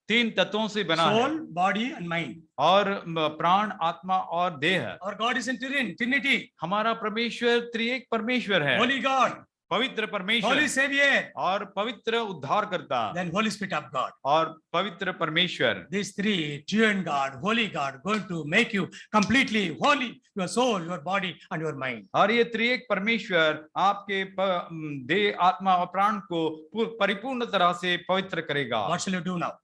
3 तत्वों से बना है, soul, body and mind. और प्राण, आत्मा और देह। Our God is in Trinity, हमारा परमेश्वर त्रिएक परमेश्वर है, Holy God, पवित्र परमेश्वर Holy Savior, और पवित्र उद्धारकर्ता then Holy Spirit of God. और पवित्र परमेश्वर। These three, true and God, Holy God, going to make you completely holy, your soul, your body and your mind. और ये त्रिएक परमेश्वर आपके देह, आत्मा और प्राण को परिपूर्ण तरह से पवित्र करेगा। What shall you do now?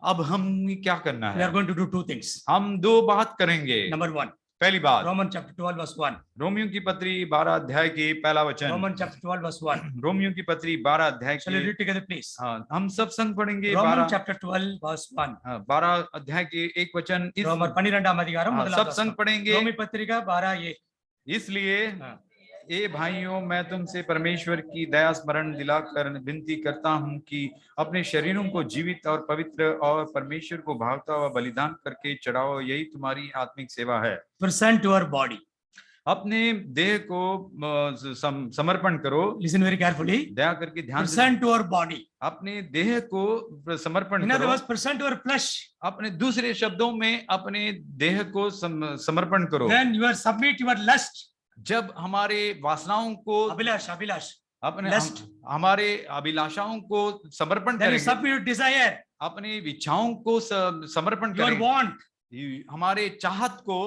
अब हम क्या करना We are है? going to do two things. हम 2 बात करेंगे। Number one, पहली बात, Romans chapter 12 verse 1. रोमियो की पत्री 12 अध्याय की पहला वचन। Romans chapter 12 verse 1. रोमियो की पत्री 12 अध्याय Shall we की, read together please? हाँ, हम सब संग पढ़ेंगे। Romans chapter 12 verse 1. 12 अध्याय के एक वचन इस रोमर 12 अधिकाரம் हाँ, முதலாம் सब संग வசனம். पढ़ेंगे। रोमी पत्रिका 12 इसलिए हाँ. ए भाइयों, मैं तुमसे परमेश्वर की दया स्मरण दिलाकर विनती करता हूँ कि अपने शरीरों को जीवित और पवित्र और परमेश्वर को भावता हुआ बलिदान करके चढ़ाओ, यही तुम्हारी आत्मिक सेवा है। present your body. अपने देह को समर्पण करो। Listen very carefully. दया करके ध्यान से Present your body. अपने देह को समर्पण In other करो। words, present your flesh. अपने दूसरे शब्दों में अपने देह को समर्पण करो। Then you are submit your lust. जब हमारे वासनाओं को अभिलाष अपने lust. हमारे अभिलाषाओं को समर्पण Then you करेंगे, submit your desire, अपने इच्छाओं को समर्पण your करेंगे, want. हमारे चाहत को,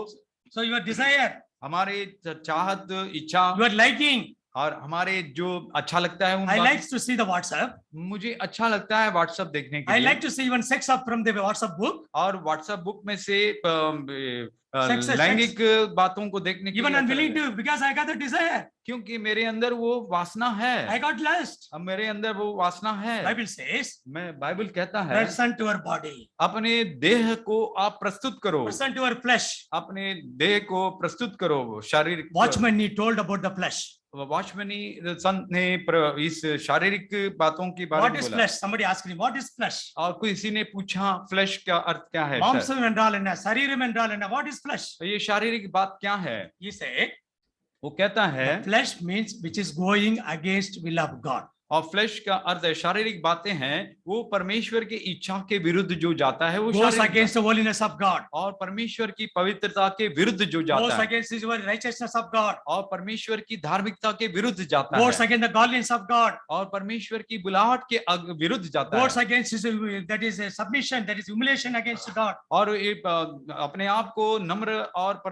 So your desire, हमारे चाहत, इच्छा your liking. और हमारे जो अच्छा लगता है उन I like to see the WhatsApp. मुझे अच्छा लगता है व्हाट्सएप देखने के I लिए। like to see even sex up from the WhatsApp book. और व्हाट्सएप बुक में से Sex. लैंगिक बातों को देखने के Even लिए I'm अच्छा willing लगता है। to because I got the desire. क्योंकि मेरे अंदर वो वासना है, I got lust. अब मेरे अंदर वो वासना है। Bible says, मैं बाइबल कहता है present your body, अपने देह को आप प्रस्तुत करो, present your flesh. अपने देह को प्रस्तुत करो। शारीरिक Watchman he told about the flesh. वॉचमनी संत ने इस शारीरिक बातों के बारे What में is बोला। flesh? Somebody asked him, what is flesh? और किसी ने पूछा फ्लैश का अर्थ क्या है? மாம்சம் என்றால் என்ன? சரீரம் என்றால் என்ன? What is flesh? तो ये शारीरिक बात क्या है? He said, वो कहता है flesh means which is going against will of God. और फ्लैश का अर्थ है शारीरिक बातें हैं, वो परमेश्वर की इच्छा के विरुद्ध जो जाता है वो Goes शारीरिक against the holiness of God. और परमेश्वर की पवित्रता के विरुद्ध जो Goes जाता है against his righteousness of God. और परमेश्वर की धार्मिकता के विरुद्ध जाता Goes है against the godliness of God. और परमेश्वर की बुलाहट के विरुद्ध जाता Goes है against his that is a submission, that is humiliation against God. और ये अपने आप को नम्र और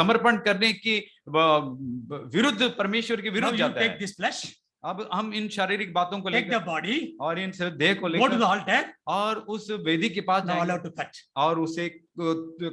समर्पण करने की विरुद्ध परमेश्वर के Now विरुद्ध you जाता take है। this flesh, अब हम इन शारीरिक बातों को take the लेकर body, और इन देह को go to the लेकर altar, और उस वेदी के पास now जाएंगे allowed to cut. और उसे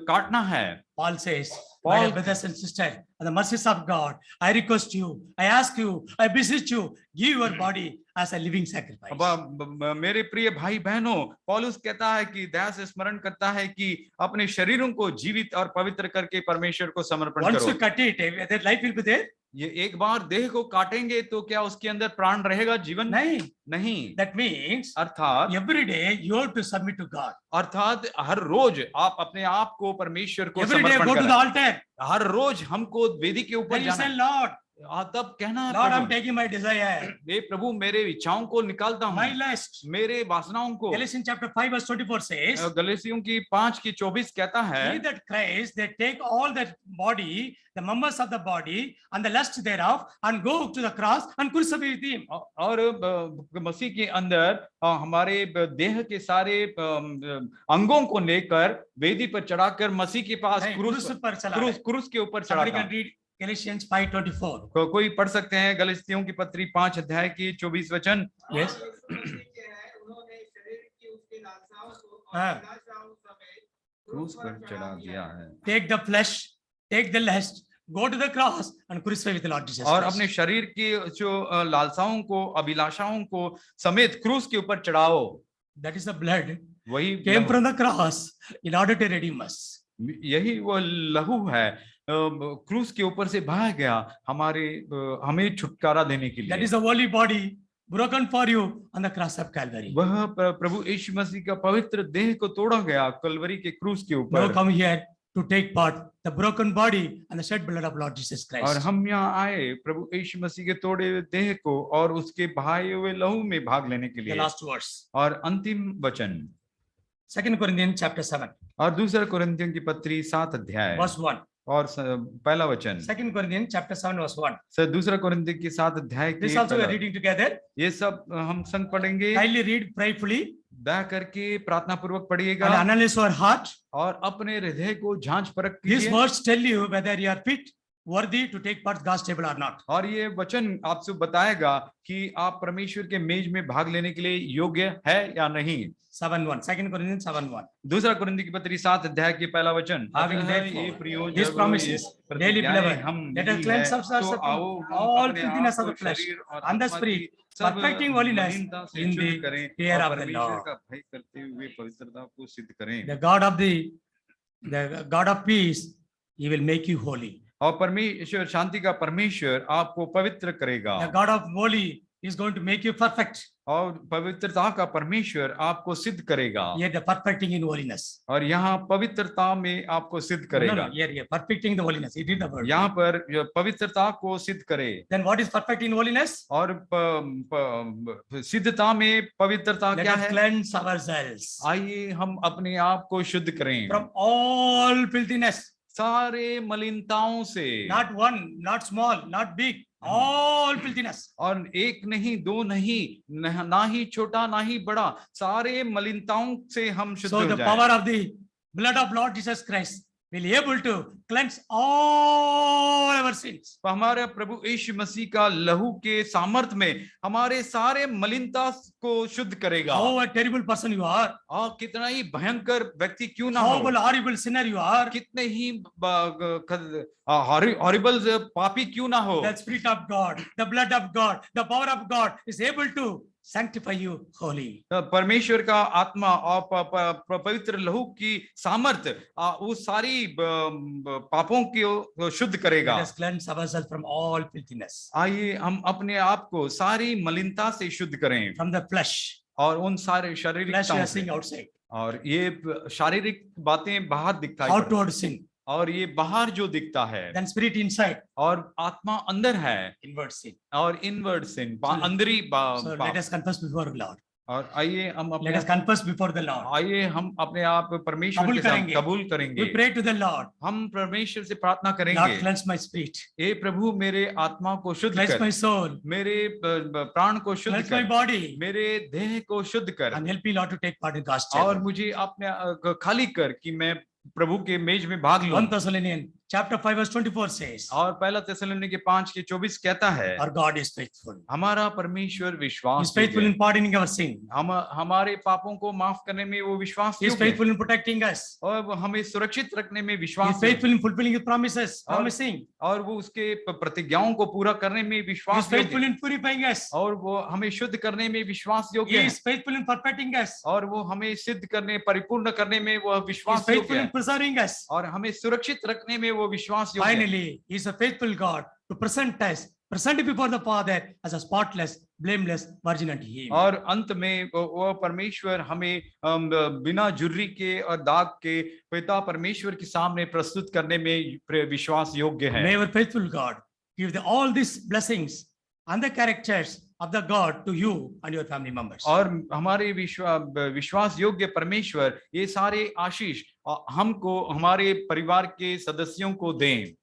काटना है। Paul says, Paul- my dear brothers and sisters, and the mercies of God, I request you, I ask you, I beseech you, give your body as a living sacrifice. अब मेरे प्रिय भाई बहनों, पौलुस कहता है कि दया से स्मरण करता है कि अपने शरीरों को जीवित और पवित्र करके परमेश्वर को समर्पण Once करो। you cut it, that life will be there? ये एक बार देह को काटेंगे तो क्या उसके अंदर प्राण रहेगा, जीवन नहीं. नहीं। That means अर्थात every day you have to submit to God. अर्थात हर रोज आप अपने आप को परमेश्वर को Every day समर्पण go to the करें। altar. हर रोज हमको वेदी के ऊपर Then you जाना say, है। Lord, तब कहना है Lord, I'm Prabhu, taking my desire, हे प्रभु मेरे इच्छाओं को निकालता my हूँ, lust. मेरे वासनाओं को। Galatians chapter 5 verse 24 says, गलातियों की 5:24 कहता है he that Christ, they take all the body, the members of the body, and the lust thereof, and go to the cross and crucify with him. और मसीह के अंदर हमारे देह के सारे अंगों को लेकर वेदी पर चढ़ाकर मसीह के पास नहीं, क्रूस क्रूस पर चला है। क्रूस के ऊपर Somebody चढ़ाता। can read Galatians 5:24. कोई पढ़ सकते हैं गलातियों की पत्री 5 अध्याय की 24 वचन। Yes. उन्होंने शरीर की उसकी लालसाओं को और हाँ। अभिलाषाओं समेत क्रूस पर चढ़ा दिया है। Take the flesh, take the lust, go to the cross and crucify with the Lord Jesus और Christ. अपने शरीर की जो लालसाओं को, अभिलाषाओं को समेत क्रूस के ऊपर चढ़ाओ। That is the blood वही came लहू- from the cross in order to redeem us. यही वो लहू है क्रूस के ऊपर से बहा गया हमें छुटकारा देने के That लिए। is the holy body broken for you on the cross of Calvary. वह प्रभु यीशु मसीह का पवित्र देह को तोड़ा गया कलवरी के क्रूस के Now ऊपर। come here to take part the broken body and the shed blood of Lord Jesus और Christ. हम यहाँ आए प्रभु यीशु मसीह के तोड़े हुए देह को और उसके बहाए हुए लहू में भाग लेने के The लिए। last verse. और अंतिम वचन 2 Corinthians chapter 7, और दूसरा कुरिन्थियों की पत्री 7 अध्याय verse 1. और पहला वचन। 2 Corinthians chapter 7, verse 1. सर दूसरा कुरिन्थियों की 7 अध्याय This के also we are पहला- reading together. ये सब हम संग पढ़ेंगे। Kindly read prayerfully दया करके प्रार्थना पूर्वक and पढ़िएगा analyze your heart. और अपने हृदय को जांच परख These कीजिए। words tell you whether you are fit, worthy to take part in God's table or not. और ये वचन आपसे बताएगा कि आप परमेश्वर के मेज में भाग लेने के लिए योग्य है या नहीं। 7:1. 2 Corinthians 7:1. दूसरा कुरिन्थी की पत्री 7 अध्याय के पहला वचन। Having अतः therefore ये प्रियो these जब promises, ये daily प्रतिज्ञाएं beloved, हम let us मिली cleanse है, ourselves तो from आओ हम all अपने filthiness आप of the को flesh शरीर और and the आत्मा spirit, की सब perfecting holiness मलिनता से in शुद्ध the करें fear और of the परमेश्वर Lord. का भय करते हुए पवित्रता को सिद्ध करें। The God of peace, He will make you holy. और परमेश्वर शांति का परमेश्वर आपको पवित्र करेगा The God of holy is going to make you perfect. और पवित्रता का परमेश्वर आपको सिद्ध करेगा। Here the perfecting in holiness. और यहाँ पवित्रता में आपको सिद्ध No, करेगा। no, here, perfecting the holiness. It is the word. यहाँ पर पवित्रता को सिद्ध करे। Then what is perfecting in holiness? और सिद्धता में पवित्रता Let क्या us है? cleanse ourselves आइए हम अपने आप को शुद्ध करें from all filthiness. सारे मलिनताओं से। Not one, not small, not big, all filthiness. और एक नहीं, दो नहीं, ना ही छोटा ना ही बड़ा, सारे मलिनताओं से हम शुद्ध So हो the जाएं। power of the blood of Lord Jesus Christ will be able to cleanse all our sins. तो हमारे प्रभु यीशु मसीह का लहू के सामर्थ में हमारे सारे मलिनता को शुद्ध करेगा। How a terrible person you are, और कितना ही भयंकर व्यक्ति क्यों ना how हो, horrible sinner you are, कितने ही हॉरिबल पापी क्यों ना हो, the Spirit of God, the blood of God, the power of God is able to sanctify you holy. परमेश्वर का आत्मा और पवित्र लहू की सामर्थ उस सारी पापों को शुद्ध करेगा। Let us cleanse ourselves from all filthiness, आइए हम अपने आप को सारी मलिनता से शुद्ध करें from the flesh. और उन सारे शारीरिक Flesh we are seeing outside. और ये शारीरिक बातें बाहर दिखाई पड़ती हैं। Outward sin. और ये बाहर जो दिखता है Then spirit inside, और आत्मा अंदर है inward sin. और इनवर्ड सिन So, अंदरी So let पाप। us confess before the Lord. और आइए हम Let us अपने confess before the Lord. आइए हम अपने आप परमेश्वर कबूल के साथ करेंगे। कबूल करेंगे। We pray to the Lord. हम परमेश्वर से प्रार्थना Lord, करेंगे, cleanse my spirit, हे प्रभु मेरे आत्मा को शुद्ध cleanse कर, my soul, मेरे प्राण को शुद्ध cleanse my कर, body, मेरे देह को शुद्ध कर and help me, Lord, to take part in God's और table. मुझे अपने खाली कर कि मैं प्रभु के मेज में भाग लूं। 1 Thessalonians chapter 5 verse 24 says, और पहला थिस्सलुनीके 5:24 कहता है, our God is faithful. हमारा परमेश्वर He is विश्वास faithful in pardoning our sin. हमारे पापों को माफ करने में वो विश्वास He is faithful in protecting us. और वो हमें सुरक्षित रखने में He विश्वास is faithful in fulfilling His promises, और- promising. और वो उसके प्रतिज्ञाओं को पूरा करने में He is विश्वास faithful in purifying us. और वो हमें शुद्ध करने में विश्वास He योग्य है is faithful in perfecting us. और वो हमें सिद्ध करने परिपूर्ण करने में वो He is विश्वास faithful योग्य in है preserving us. और हमें सुरक्षित रखने में वो विश्वास योग्य है। Finally, He is a faithful God to present before the Father as a spotless, blameless virgin unto Him. और अंत में वो परमेश्वर हमें बिना जुर्री के और दाग के पिता परमेश्वर के सामने प्रस्तुत करने में विश्वास योग्य है। May our faithful God give all these blessings and the characters of the God to you and your family members. और हमारे विश्वास योग्य परमेश्वर ये सारे आशीष हमको हमारे परिवार के सदस्यों को दें।